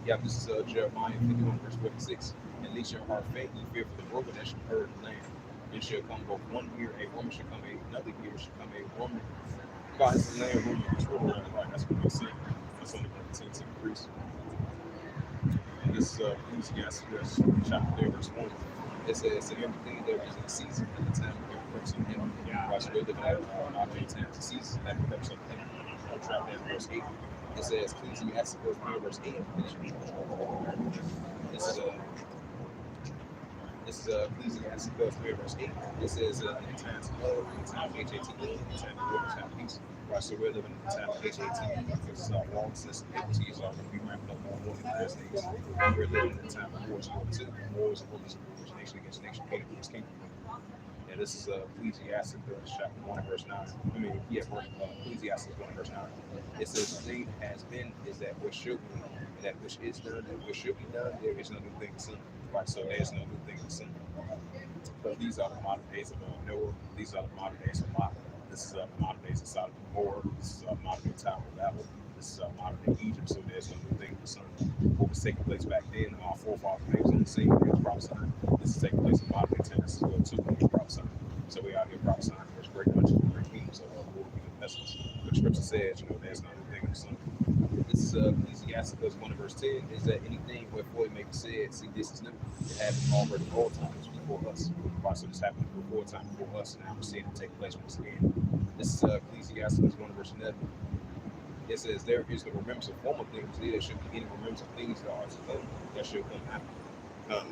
Yeah, this is Jeremiah 51, verse 46. And least your heart faint, ye fear for the broken that shall hurt the land. It shall come both 1 year, a woman shall come another year, shall come a woman. God is the land, woman, is right. That's what we're saying. That's only going to continue to increase. And this Ecclesiastes chapter 3, verse 1. It says, in everything there is a season and a time for every person in it. Right, so we're looking at not many times a season, that becomes something. I'll drop down verse 8. It says, Ecclesiastes 3, verse 8. This is Ecclesiastes 3, verse 8. It says, in the times of love, in the time of HATE, in the time of war, in the time of peace. Right, so we're living in the time of HATE because lawlessness and iniquities are going to be ramping up more in the last days. We're living in the time of wars, World War II, wars and rumors of wars, nation against nation, kingdom against kingdom. And this is Ecclesiastes chapter 1, verse 9. Ecclesiastes 1, verse 9. It says, the thing that has been is that which should be, and that which is done, that which should be done, there is no new thing seen. Right, so there's no new thing seen. But these are the modern days of Noah. These are the modern days of Lot. This is the modern days of Sodom and Gomorrah. This is modern day Tower of Babel. This is modern day Egypt. So there's no new thing seen. What was taking place back then, our forefathers, they was on the same thing prophesying. This is taking place in modern day tennis as well too, prophesying. So we out here prophesying there's great bunches of great kings of the world, even vessels. But the scripture says, there's no new thing seen. This is Ecclesiastes 1 verse 10, is that anything wherefore it may be said, see, this is new. It happened already all times before us. Right, so this happened before time before us, and now we're seeing it take place once again. This is Ecclesiastes 1 verse 11. It says, there is no remembrance of former things, there should be any remembrance of things that are to come, that should come after.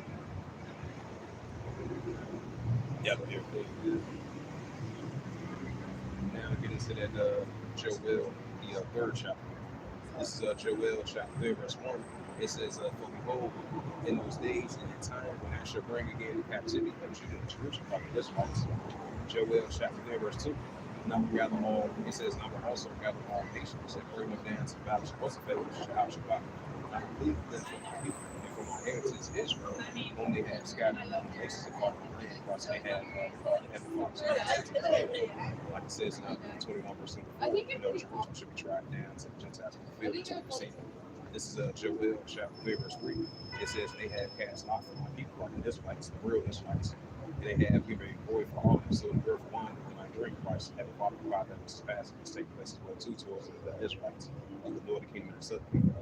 Now get into that Joel, the third chapter. This is Joel chapter 3, verse 1. It says, for behold, in those days and in time when I shall bring again the captivity of Judah and Jerusalem by the Israelites. Joel chapter 3, verse 2. And I will gather all, it says, and I will also gather all nations and bring them down to the valley of Josaphat, which is Shabbat. And I will lead them for my people and for my inheritance Israel, whom they have scattered among the nations of far from land, because they have heaven fathers. Like it says in 21 verse 4, Jerusalem should be tried down to the Gentiles in the field until we see. This is Joel chapter 3, verse 3. It says they have cast lot for my people, like the Israelites, the real Israelites. They have given a void for all of them, so the birth wine and my drink price have a father provide them this fast and take place as well too towards the Israelites of the northern kingdom and southern kingdom.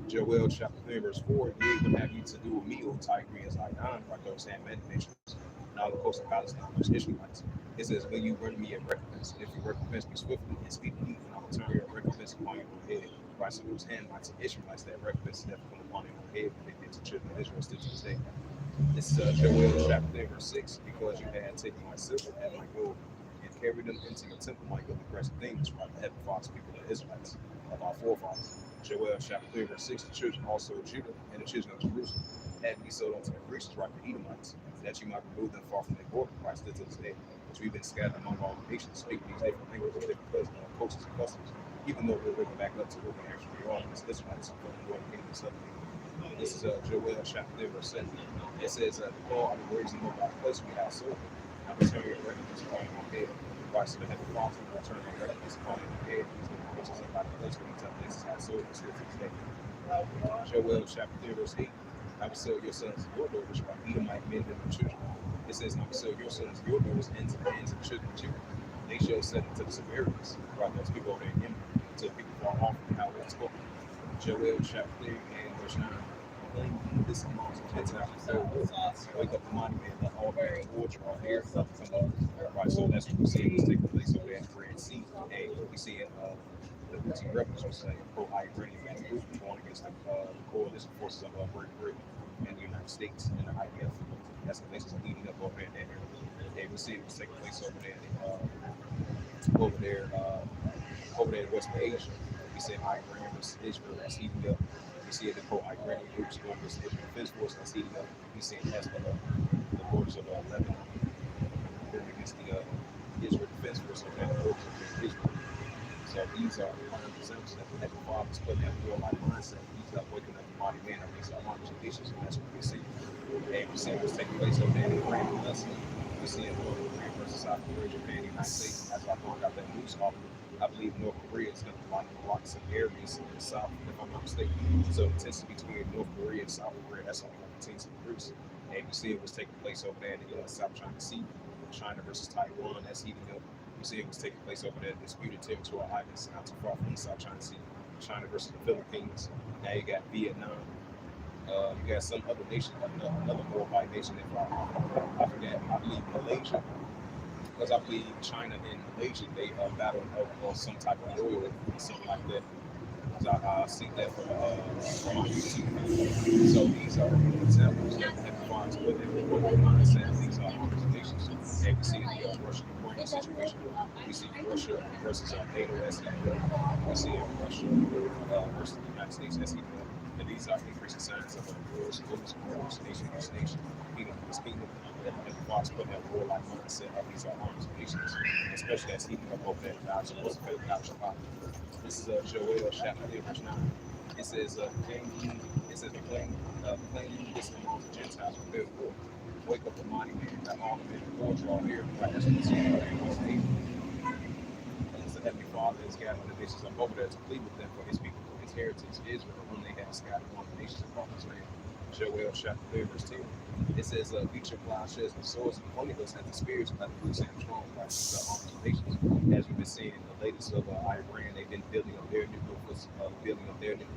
Joel chapter 3, verse 4, ye would have you to do with me, O Tigrians, like Don, like those same nations, and all the coast of Palestine, those Israelites. It says, will you run me a recompense? If you recompense me swiftly and speak me, and I will turn your recompense upon your own head. Right, so those Hamites and Israelites, that recompense never come upon their own head, but they did to children of Israel still to this day. This is Joel chapter 3, verse 6, because you had taken my silver and my gold, and carried them into your temple, my goodly precious things, right, the heaven fathers, people of the Israelites, of our forefathers. Joel chapter 3, verse 6, the children also of Judah and the children of Jerusalem had be sold unto the Grecians, right, the Edomites, that you might remove them far from their border, Christ still to this day, which we've been scattered among all the nations, speaking these different languages, different cultures and customs, even though we're looking back up to what we actually are as Israelites from the northern kingdom and southern kingdom. This is Joel chapter 3, verse 7. It says, Paul, I will raise them up by the place we have sold. I will turn your recompense upon your head. Christ to the heaven father, I will turn your recompense upon your head. Which is by the place where these other places have sold and still to this day. Joel chapter 3, verse 8. I will sell your sons and your daughters, while Edomite men and their children. It says, I will sell your sons and your daughters into the hands of the children of Judah. They shall sell it to the Samaritans, right? Those people over there in Yemen, to the people far off from how it's spoken. Joel chapter 3 and verse 9. This amongst the Gentiles and so wake up the mighty man, let all bear towards you, all hair up from the right. So that's what we see was taking place over there in the Red Sea. And we see it the Houthi rebels, which is a pro-Iranian group going against the coalition forces of Great Britain and the United States and the IDF. That's the places leading up over there in that area. And we see it was taking place over there over there in West Asia. We see Iran versus Israel that's heating up. We see the pro-Iranian groups going against the Israel Defense Force that's heating up. We see Hezbollah, the borders of Lebanon, going against the Israel Defense Force of the borders of Israel. So these are prime examples that the Heavenly Father is putting that warlike mindset. He's not waking up the body man up against our arms and nations, and that's what we see. And we see what's taking place over there in Iran and us. We see it North Korea versus South Korea, Japan, the United States. As I found out that news off, I believe North Korea is going to block some areas in the South, if I'm not mistaken. So the tension between North Korea and South Korea, that's only going to continue to increase. And we see it was taking place over there in the South China Sea, China versus Taiwan, that's heating up. You see it was taking place over there in disputed territorial islands not too far from the South China Sea, China versus the Philippines. Now you got Vietnam. You got some other nation, another worldwide nation. I forget, I believe Malaysia. Because I believe China and Malaysia, they battle on some type of oil or something like that. Because I see that from my YouTube. So these are examples that have gone to what they mindset. These are organizations. And we see the Russia-Ukraine situation. We see Russia versus NATO as we see Russia versus the United States as and these are increasing signs of wars, nation against nation, kingdom against kingdom. And the Fox put that warlike mindset of these arms nations, especially as heating up over there. This is Joel chapter 3, verse 9. It says, proclaim this among the Gentiles, prepare war. Wake up the mighty man, that all the men of war draw near, right? That's what we see in West Asia. And it's the Heavenly Father is gathering the nations up over there to plead with them for his people, for his heritage, Israel, whom they have scattered among the nations across his land. Joel chapter 3, verse 10. It says, beat your plowshares and swords and ponytails and the spears by the roots and strong by the arms of nations. As we've been seeing in the latest of Iran, they've been building up their nuclear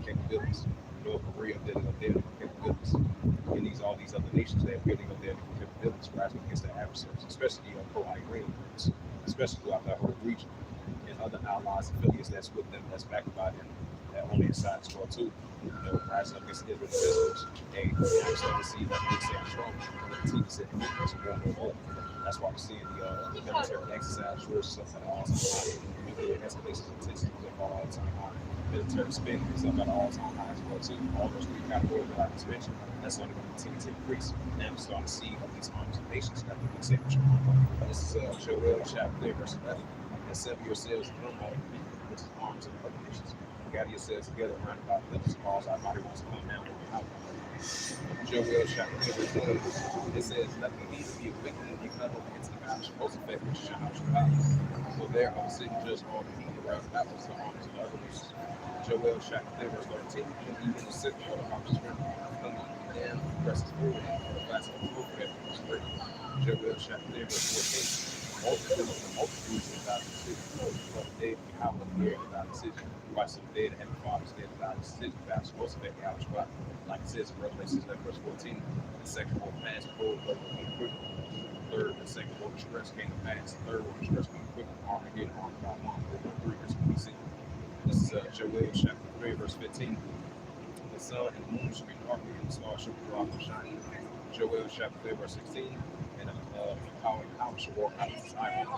capabilities. North Korea building up their nuclear capabilities. And all these other nations that are building up their nuclear capabilities, rising against their adversaries, especially pro-Iranian groups, especially throughout that whole region. And other allies, affiliates that's with them, that's backed by them, that on their side as well too. Rising up against Israel Israel's I'm starting to see that big Sam Trump continue to set the numbers more and more. That's why we're seeing the military exercise forces up at all time high. Nuclear escalation intensity is up at all time high. Military spending is up at all time high as well too. All those three categories that I just mentioned, that's only going to continue to increase. Now we're starting to see these arms and nations that the big Sam Trump. This is Joel chapter 3, verse 11. And sever yourselves from all, which is arms of other nations. gather yourselves together around about Hedges, cause our body wants to come down with the outline. Joel chapter 2, verse 12. It says, let the peace be a wicked and cut over against the Baptist most effective shall so there I was sitting just on the heat around the Baptist the arms of the other nations. Joel chapter 3, verse 13. And even the sick for the Baptist river, come down, presses forward, and the fast of the roof that was great. Joel chapter 3, verse 14. Multitudes in God's city. But the day of Yahweh here in God's city. Right, so the day of the Heavenly Father's day of God's city. Baptist most effective Yahweh. Like it says in Revelation 11, verse 14, the second will pass, bold, but quick. Third and second will distress came to pass. Third will distress came quick. Armageddon, Armageddon, 1, 3, verse 26. This is Joel chapter 3, verse 15. The sun and the moon shall be dark, and the stars shall be rock and shining. Joel chapter 3, verse 16. And power and power shall walk out of his eye. And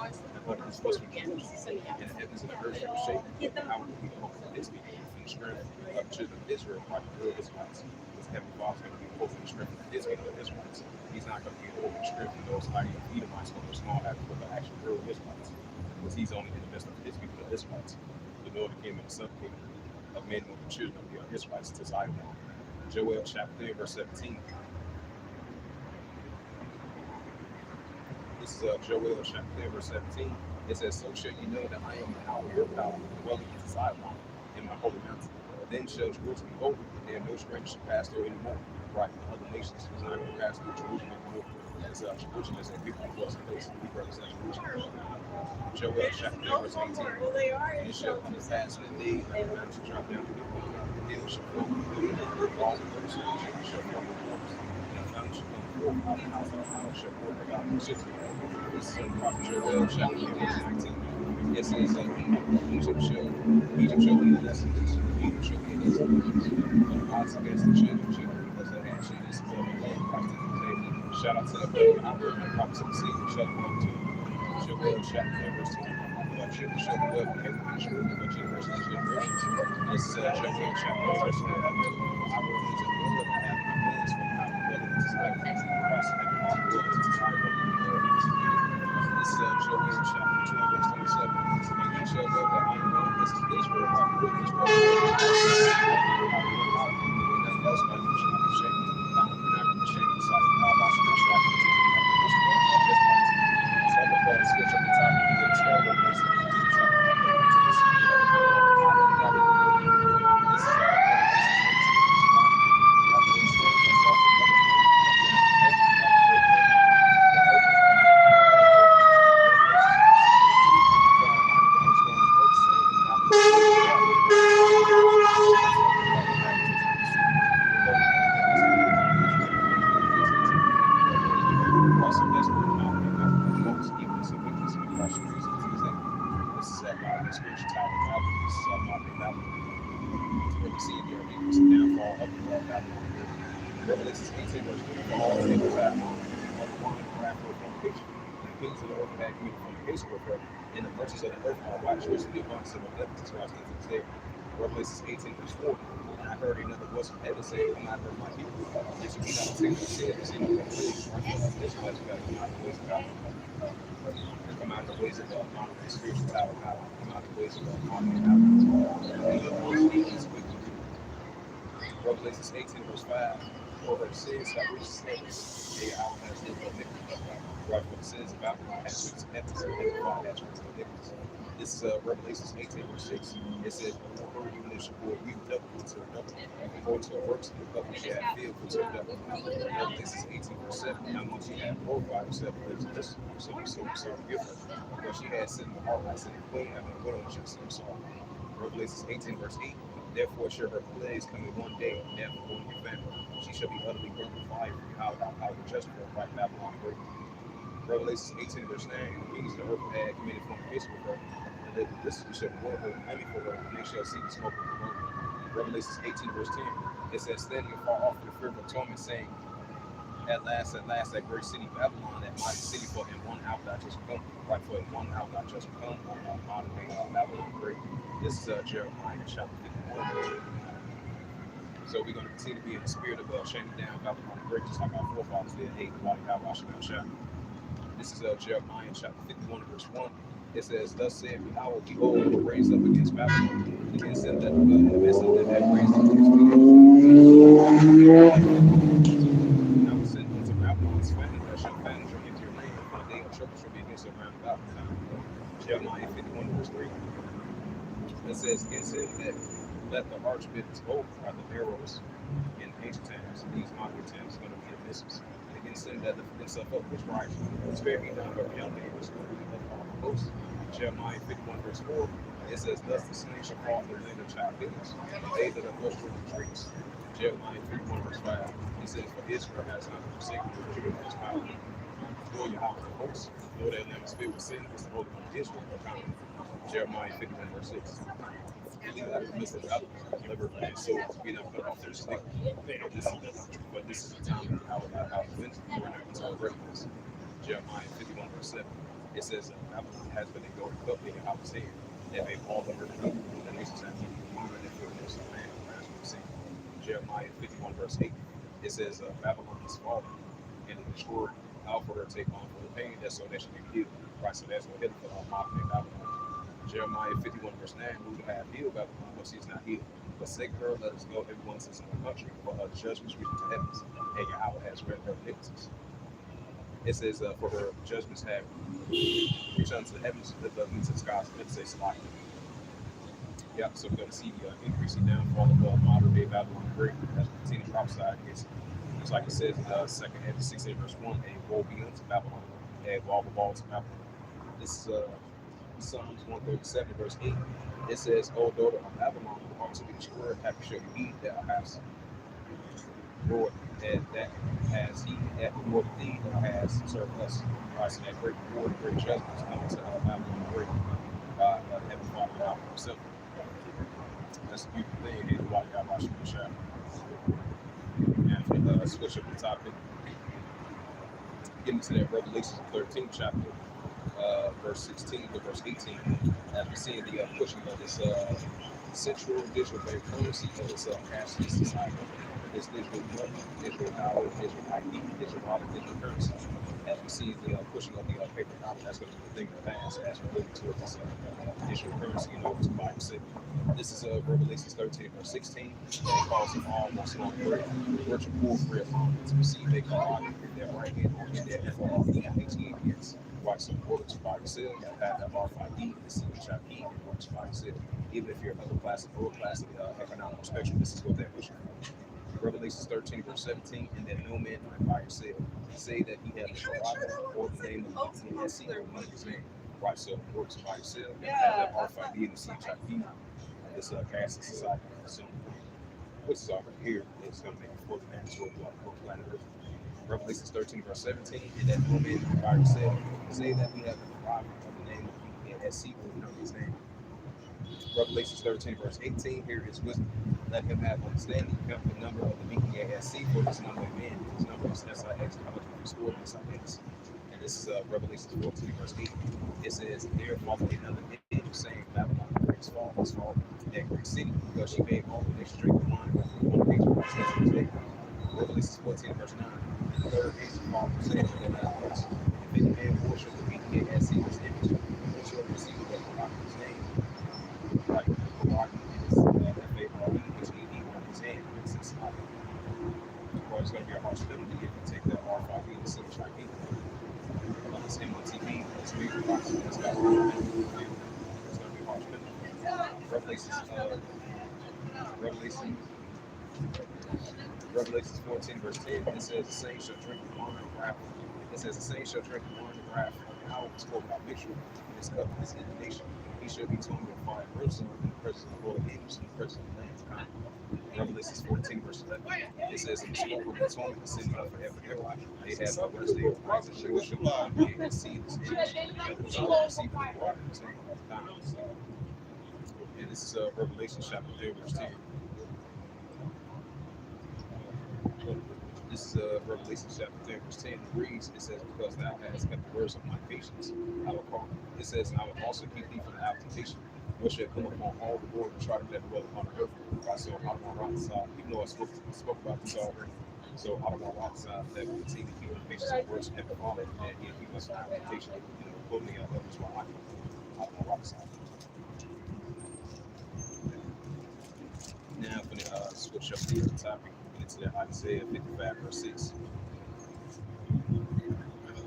under his whisper, and the heavens and the earth shall shake. And the power will be the hope of his people, and the strength of the children of Israel, like the real Israelites. His heavenly Father is going to be the hope and the strength of his people, the Israelites. He's not going to be the hope and strength of those mighty Edomites or those small actors, but the actual real Israelites. Because he's only in the midst of his people, the Israelites. The northern kingdom and the southern kingdom of men with the children of the Israelites to Zion. Joel chapter 3, verse 17. This is Joel chapter 3, verse 17. It says, so shall you know that I am power, your power, dwelling in Zion, in my holy mountain. Then shall Jerusalem be over, and no stranger shall pass through anymore. Right, other nations is not going to pass through Jerusalem anymore. As Jerusalem is a people plus place, he represents Jerusalem. Joel chapter 3, verse 18. And it shall come to pass in the day that the mountains shall drop down to the ground, the hills shall flow with the all the rivers shall flow with waters. Shall come forth out of the house of the house, shall pour it out in the city. This is prophet Joel chapter 3, verse 19. It says, Egypt shall be the destination, Egypt shall be the destination. Odds against the children, because the hand shall be spoiled and love. Shout out to the brother, I heard the prophets of the sea, shall be up to Joel chapter 3, verse 20. But children shall be well from every children, but generation to generation. This is Joel chapter 3, verse 20. I will use a will and have my plans from how the weather is like. Christ and all the world is tired of the world. This is Joel chapter 2, verse 27. And ye shall know that I am known. This is Israel, my word, Israel. None else but you shall not be shamed. Not when you're not going to be shamed in the sight of God. I shall not shall be so I'm going to switch up the topic and get to Revelation 18 verse 3. For all things are bad. All the wine and wrath for fornication. And the kings of the earth had committed fornication with her. And the merchants of the earth are white rich in the abundance of abundance. So I stand to this day. Revelation 18 verse 4. And I heard another voice from heaven saying, come out of my people. And so we got to take the shit and see no one really. This much got to come out of the ways of God. Come out of the ways of God. Come out of the spiritual tower of God. Come out of the ways of God. Come out of the ways of God. Revelation 18 verse 5. For her sins have reached sins. They are outcast in the iniquity. Right, for the sins of Babylon has reached emptiness, and God has reached iniquity. This is Revelation 18 verse 6. It says, for her you shall go you double into a double. According to the works of the double, she had filled into a double. Revelation 18 verse 7. Now once she had glorified herself, lives in this, so different. But she had sin in the heart, I said, queen, and a widow, and she was so sorry. Revelation 18 verse 8. Therefore shall her plagues come in one day, and death will go in your family. She shall be utterly burned with fire from how the judgment of right Babylon great. Revelation 18 verse 9. And the kings of the earth had committed fornication with her, and they shall reward her money for her, and they shall see the smoke of the Lord. Revelation 18 verse 10. It says, standing afar off in the fear of torment, saying, at last, that great city Babylon, that mighty city, for in 1 hour thou just come. Right, for in 1 hour thou just come on modern day Babylon great. This is Jeremiah chapter 51. So we're going to continue to be in the spirit of shaming down Babylon great, just like our forefathers did. Hey, body, how I should. This is Jeremiah chapter 51 verse 1. It says, "Thus said Yahweh, behold, I will raise up against Babylon, against them that dwell in the midst of them that raised up against me. And I will send unto Babylon's famine that shall famish her into your land, for the day of trouble shall be against her round about." Jeremiah 51, verse 3. It says, "Against him that let the archbishops hold by the arrows in ancient times, these modern times, going to be the missiles. Against them that lift himself up, which right, spare me not, but reality was going to be of all hosts." Jeremiah 51, verse 4. It says, "Thus the slain shall fall in the land of Chaldeans, they that are rushed through the streets." Jeremiah 51, verse 5. It says, "For Israel has not forsaken the Judah has power. Nor Yahweh of hosts, though their land is filled with sin, is the Holy One of Israel accountable." Jeremiah 51, verse 6. Lead out of the midst of battle, deliver and soul, be not cut off their stick. But this is the time of our vengeance, for now until our recompense. Jeremiah 51, verse 7. It says, "Babylon has been a golden cup in Yahweh's hand, and made all the earth drink. The nations have eaten hunger and filthiness of land as we've seen." Jeremiah 51, verse 8. It says, "Babylon is fallen, and the destroyed out for her take on for the pain, that's so that she may be healed." Right, so that's no healing for Moab and Babylon. Jeremiah 51, verse 9, "We would have healed Babylon, but she is not healed. Forsake her, let us go, everyone sits in the country, for her judgments reach to heavens, and Yahweh has read her iniquities." It says, "For her judgments have reached unto the heavens, lift up into the skies." Let's say Slack. Yep, so we're going to see the increasing downfall of modern day Babylon the Great as we continue to prophesy. It's just like it says in the second half of 16, verse 1, "And woe be unto Babylon, and woe to Babylon." This is Psalms 137, verse 8. It says, "O daughter of Babylon, who ought to be destroyed, happy shall you be that has Lord, and that has he at Lord thee that has served us." Right, so that great reward, great judgment is coming to Babylon the Great. God, Heavenly Father, Yahweh himself. That's a beautiful thing. Hey, why y'all watching the chat? And if we switch up the topic, getting to that Revelation 13 chapter, verse 16 to verse 18, as we see the pushing of this central digital bank currency of this cashless society, this digital money, digital dollar, digital ID, digital wallet, digital currency. As we see the pushing of the paper dollar, that's going to be the thing of the past as we move towards this digital currency in order to buy and sell. This is Revelation 13, verse 16. And it calls them all most long bread, virtual full bread from to receive they call in their right hand or in their FRENHEADS. Right, so in order to buy or sell, you have to have that RFID, the CHIP in order to buy or sell. Even if you're upper class or lower class of the economic spectrum, this is what they're pushing. Revelation 13, verse 17, "And that no man might buy or sell, say that he hath the Bible or the name of the NSC or one of his name." Right, so in order to buy or sell, you have that RFID and the CHIP in this cashless society. So, which is already here, it's going to make it for the mandatory for planet Earth. Revelation 13, verse 17, "And that no man might buy or sell, say that he hath the Bible or the name of the NSC or one of his name." Revelation 13, verse 18, "Here is wisdom. Let him have understanding. Count the number of the BEASC, for his number of men. His number is SIX, how much we scored SIX." And this is Revelation 14, verse 8. It says, "There followed another image, saying, Babylon the Great is fall, that great city, because she made all the nations drink the wine of her fornication." Today. Revelation 14, verse 9. "The third angel called, saying to the last voice, If any man worship the BEASC, his image, whosoever receives the rock of his name, like the rock is FAREHED on his hand, it's this life." Or it's going to be a harsh penalty if you take that RFID and CHIP. This MOTB, this major box, that's got it's going to be a harsh penalty. Revelation Revelations 14, verse 10, it says, "The saints shall drink the wine of wrath." It says, "The saints shall drink the wine of wrath, and how it spoke about mixture in his cup of his indignation. He shall be torn with fire and brimstone in the presence of the Lord of angels, in the presence of the Lamb." Revelations 14, verse 11, it says, "And the smoke of the torment ascended up forever and ever. They have no rest, they rise and worship and see this image, and the child receive the water in his name all the time." And this is Revelation chapter 3, verse 10. This is Revelation chapter 10, verse 10. It reads, it says, "Because thou hast kept the words of my patience, I will call." It says, "And I will also keep thee from the hour of temptation, which shall come upon all the world to try to that dwell upon the earth." Right, so I don't want to side, even though I spoke about this already. So I don't want to side that we continue to keep the patience and words of heaven Father, and he keep us from temptation, quoting the others while I can. I'm on rock side. Now I'm going to switch up the topic into the Isaiah 55 verse 6.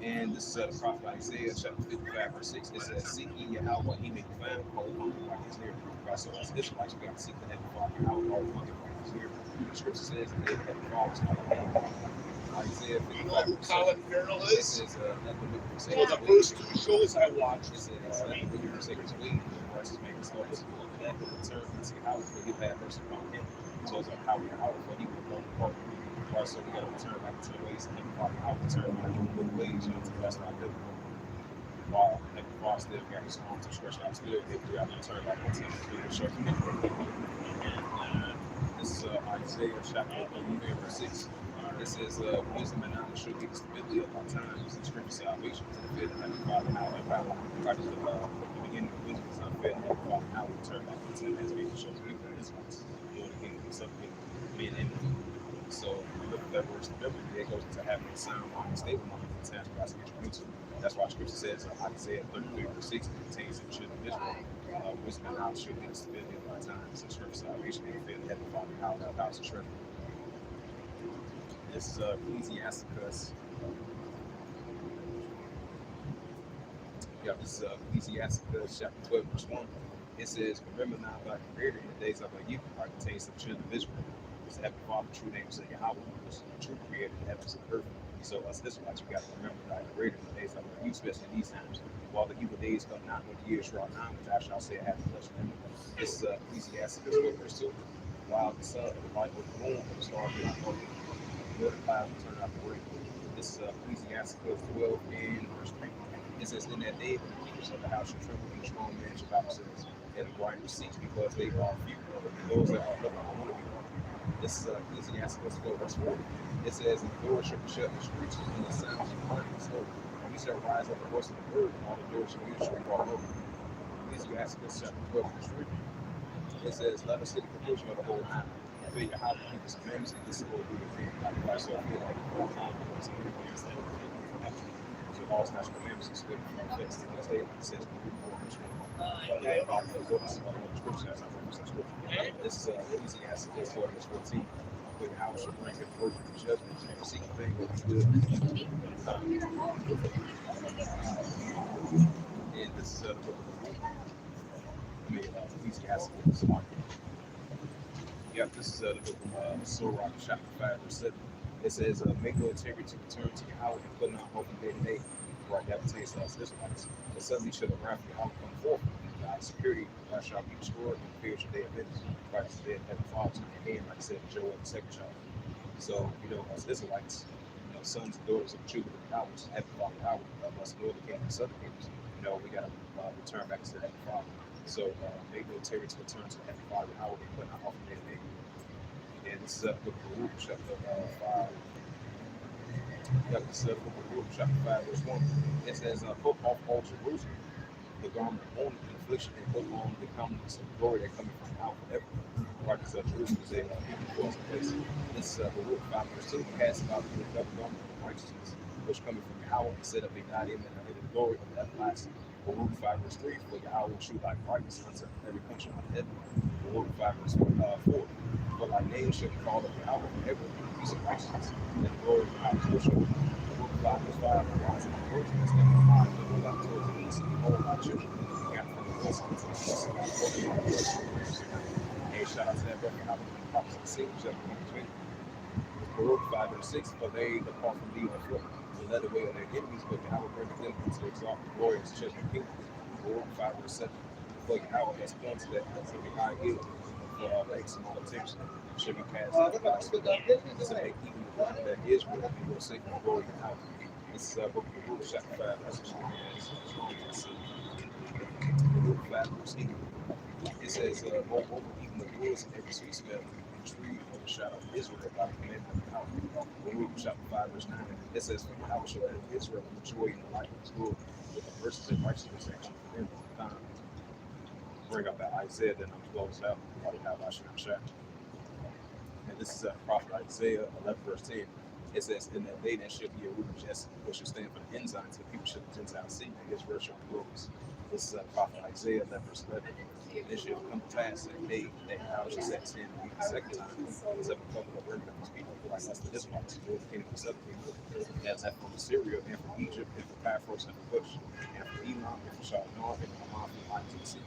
And this is the prophet Isaiah chapter 55 verse 6. It says, "Seek ye Yahweh, he may be found, hold on like his near." Right, so as Israelites, we got to seek the heavenly Father, Yahweh, hold on like his near. The scripture says, "And they have the Father's name." Isaiah 55 verse 7. It says, "Let the wicked forsake his ways." shows I watched. It says, "Let the wicked forsake his ways, and the righteous make his thoughts. Let him return unto Yahweh, for he have mercy upon him." So it's like how we Yahweh, for he will know the heart. Right, so we got to return back to the ways of Heavenly Father. How we turn back to the good ways, to the best of our ability. While Heavenly Father still got his arms stretched out, still able to return back into the leadership. This is Isaiah chapter 11, verse 6. It says, "Wisdom and knowledge should be the stability of our times, and strength of salvation to the fear of Heavenly Father, how and power." Right, the beginning of wisdom is unfair, and Heavenly Father, how we turn back into the as we show people in this place. Doing the kingdom, something being enemy. So we look at that word stability, it goes into having a sound mind, a stable mind in the times God's introduced. That's why Scripture says Isaiah 33 verse 6 contains the children of Israel. Wisdom and knowledge should be the stability of our times, and strength of salvation and fear of the Heavenly Father, how that house is strength. This is Ecclesiasticus. Yeah, this is Ecclesiasticus chapter 12 verse 1. It says, "Remember now thy creator in the days of thy youth, like contains the children of Israel. His heavenly Father, true name is Yahweh, who is the true creator of the heavens and earth." So us Israelites, we got to remember thy creator in the days of thy youth, especially in these times. While the evil days come not, when the years draw nigh, which I shall say I have touched them. This is Ecclesiasticus 12 verse 2. "While the sun and the light of the moon and the stars do not work, nor the clouds will turn out the rain." This is Ecclesiasticus 12 and verse 3. It says, "In that day, when the keepers of the house shall tremble, and the strong men shall bow themselves, and the grinders cease, because they are few, and those that are looking want to be one." This is Ecclesiasticus 12 verse 4. It says, "And the doors shall be shut in the streets, and the sounds of running slow. And we shall rise up the voice of the bird, and all the doors shall be brought open." Ecclesiasticus chapter 12 verse 3. It says, "Let us see the conclusion of the whole night, and figure how to keep his commandments, and this is what we will do." Like, so I feel like the whole time was so all God's commandments is good from the fixed. That's they says before verse 1. All the books of the scripture as I represent scripture. This is Ecclesiasticus 4 verse 14. "But how shall bring it forth to judgment, and seek the thing that is good." And this is the book of Ecclesiasticus. Yep, this is the book of Sirach, chapter 5, verse 7. It says, "Make no integrity to return to Yahweh, and put not hope in day to day." Right, that pertains to us Israelites. "But suddenly shall the wrath of Yahweh come forth, and thy security thou shalt be destroyed, and fear shall they have been." Right, so they have fathers in their hand, like I said, Joel, the second child. So, us Israelites, sons and daughters of the children of Yahweh, Heavenly Father Yahweh, of us northern kingdom, southern kingdoms, we got to return back to the Heavenly Father. So, make no integrity to return to the Heavenly Father Yahweh, and put not hope in day to day. And this is the book of Baruch, chapter 5. Yeah, this is the book of Baruch, chapter 5, verse 1. It says, "Put off all Jerusalem, the garment of mourning and affliction, and put on the countenance of glory that cometh from out forever." Right, because Jerusalem is a beautiful place. This is Baruch 5, verse 2. "Cast about the double garment of righteousness, which cometh from Yahweh, and set up a diadem in the glory of the everlasting." Baruch 5, verse 3. "For Yahweh will shew thy brightness unto every country under heaven." Baruch 5, verse 4. "For thy name shall be called up Yahweh forever, and peace of righteousness, and the glory of Yahweh will show." Baruch 5, verse 5. "Arise and approach, and stand on high, and look out towards the east, and behold thy children, got from the west unto the east, and thy glory of the west." Hey, shout out to that brother, Yahweh, the prophets of the same, shall be between. Baruch 5 verse 6. "For they depart from thee on foot, and led away of their enemies, but Yahweh bringeth them into the exalted glory of his children of kingdom." Baruch 5 verse 7. "For Yahweh has pointed that every high hill for lakes and all attempts shall be cast down to make even the ground that Israel be more safe from the glory of Yahweh." This is book of Baruch chapter 5. That's what Baruch 5 verse 8. It says, "Moreover, even the woods and every sweet smell and tree of the shadow of Israel by the commandment of Yahweh." Baruch chapter 5 verse 9. It says, "For Yahweh shall let Israel enjoy in the light of his glory, with the verses and righteousness action for them all the time." Bring up that Isaiah, then I'm closed out. And this is prophet Isaiah 11 verse 10. It says, in that day that shall be a root of Jesse, which shall stand for the ensign to the people shall the Gentiles see, and his word shall be glorious. This is prophet Isaiah 11 verse 11. And it shall come to pass that day that thou shalt set his hand to be the second time, and set the covenant of working of his people, like that's the Israelites, who came from the southern people, as that from Syria, and from Egypt, and from Paphros, and from Cush, and from Elam, and from Shinar, and from Hamath, and from to the sea.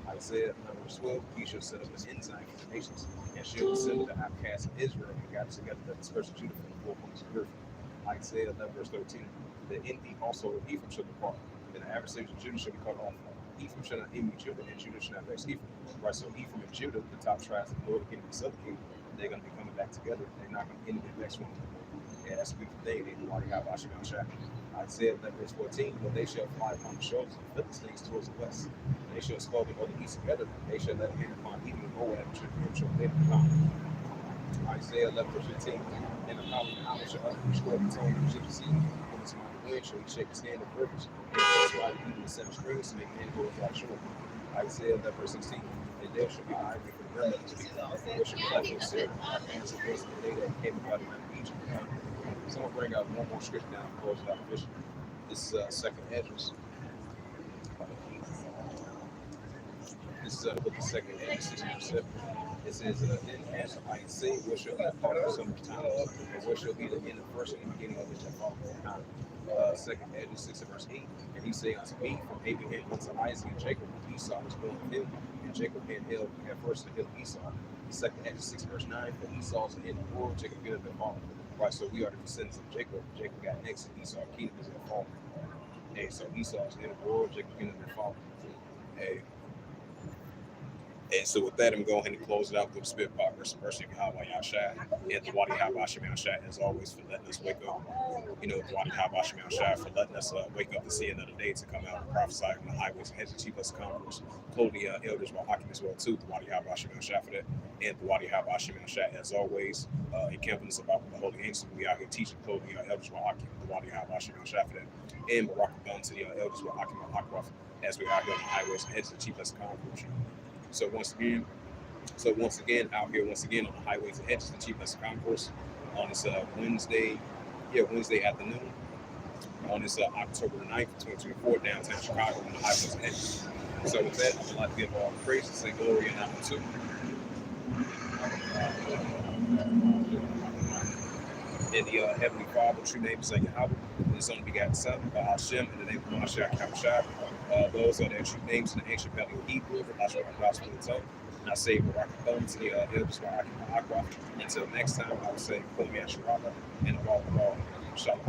Isaiah 11 verse 12, he shall set up an ensign for the nations, and shall assemble the outcasts of Israel, and gather together the dispersed of Judah from the four corners of the earth. Isaiah 11 verse 13, the envy also of Ephraim shall depart, and the adversaries of Judah shall be cut off. Ephraim shall not envy Judah, and Judah shall not vex Ephraim. Right, so Ephraim and Judah, the top tribes of the northern kingdom and the southern kingdom, they're going to be coming back together. They're not going to envy and vex one another. Yeah, that's a beautiful thing. They already got Hashem Shah. Isaiah 11 verse 14, but they shall fly upon the shoulders of the Philistines towards the west. They shall swell the other east together. They shall let him upon Edom and Moab, and shall let him come. Isaiah 11 verse 15, and the power of the hour shall utterly destroy the tongue of the Egyptian sea. When his mighty wind shall he shake his hand of rivers, and he shall ride even the seven springs to make men go without shore. Isaiah 11 verse 16, and there shall be ivory for the remnant of his people, which shall be like no Syria, as it was in the day that he came about the land of Egypt. So I'm going to bring out one more scripture down and close it out officially. This is second Hedges. This is the book of second Hedges, 6 verse 7. It says, then answer I say, what shall that fall for some time, and what shall be the end of first and the beginning of it shall fall for time. Second Hedges 6 verse 8. And he say unto me, from Abraham unto Isaac and Jacob, Esau was born of him, and Jacob had held at first the hill Esau. Second Hedges 6 verse 9. For Esau's the end of the world, Jacob get up and fall. Right, so we are the descendants of Jacob. Jacob got next, and Esau kingdom is in fall. Hey, so Esau's the end of the world, Jacob kingdom is in fall. Hey. And so with that, I'm going to go ahead and close it out with the Spirit Pod verse of Yahweh Yahshai and the Wadi Habashim Yahshai, as always, for letting us wake up. You know, the Wadi Habashim Yahshai for letting us wake up to see another day to come out and prophesy on the highways and hedges and chief us conquerors. Clothe the elders while Hakim as well, too. The Wadi Habashim Yahshai for that. And the Wadi Habashim Yahshai, as always, encamping us about the holy angels. We out here teaching, clothing the elders while Hakim. The Wadi Habashim Yahshai for that. And Barak Thumb to the elders while Hakim and Hakraf, as we out here on the highways and hedges and chief us conquerors. So once again, out here once again on the highways and hedges, the Chief Master Concourse on this Wednesday afternoon, on this October 9th, 2024, downtown Chicago on the highways and hedges. So with that, I would like to give all the praise and say glory and honor to in the Heavenly Father, true name is Yahweh, and His only begotten Son, Hashem, in the name of Mashiach Yahushua. Those are their true names in the ancient Valley of Hebrew, the Lashon Gospel of the tongue. And I say, Barak Thumb to the elders, Barak Aqua. Until next time, I will say, Kum Yasharala, and all, Shalom.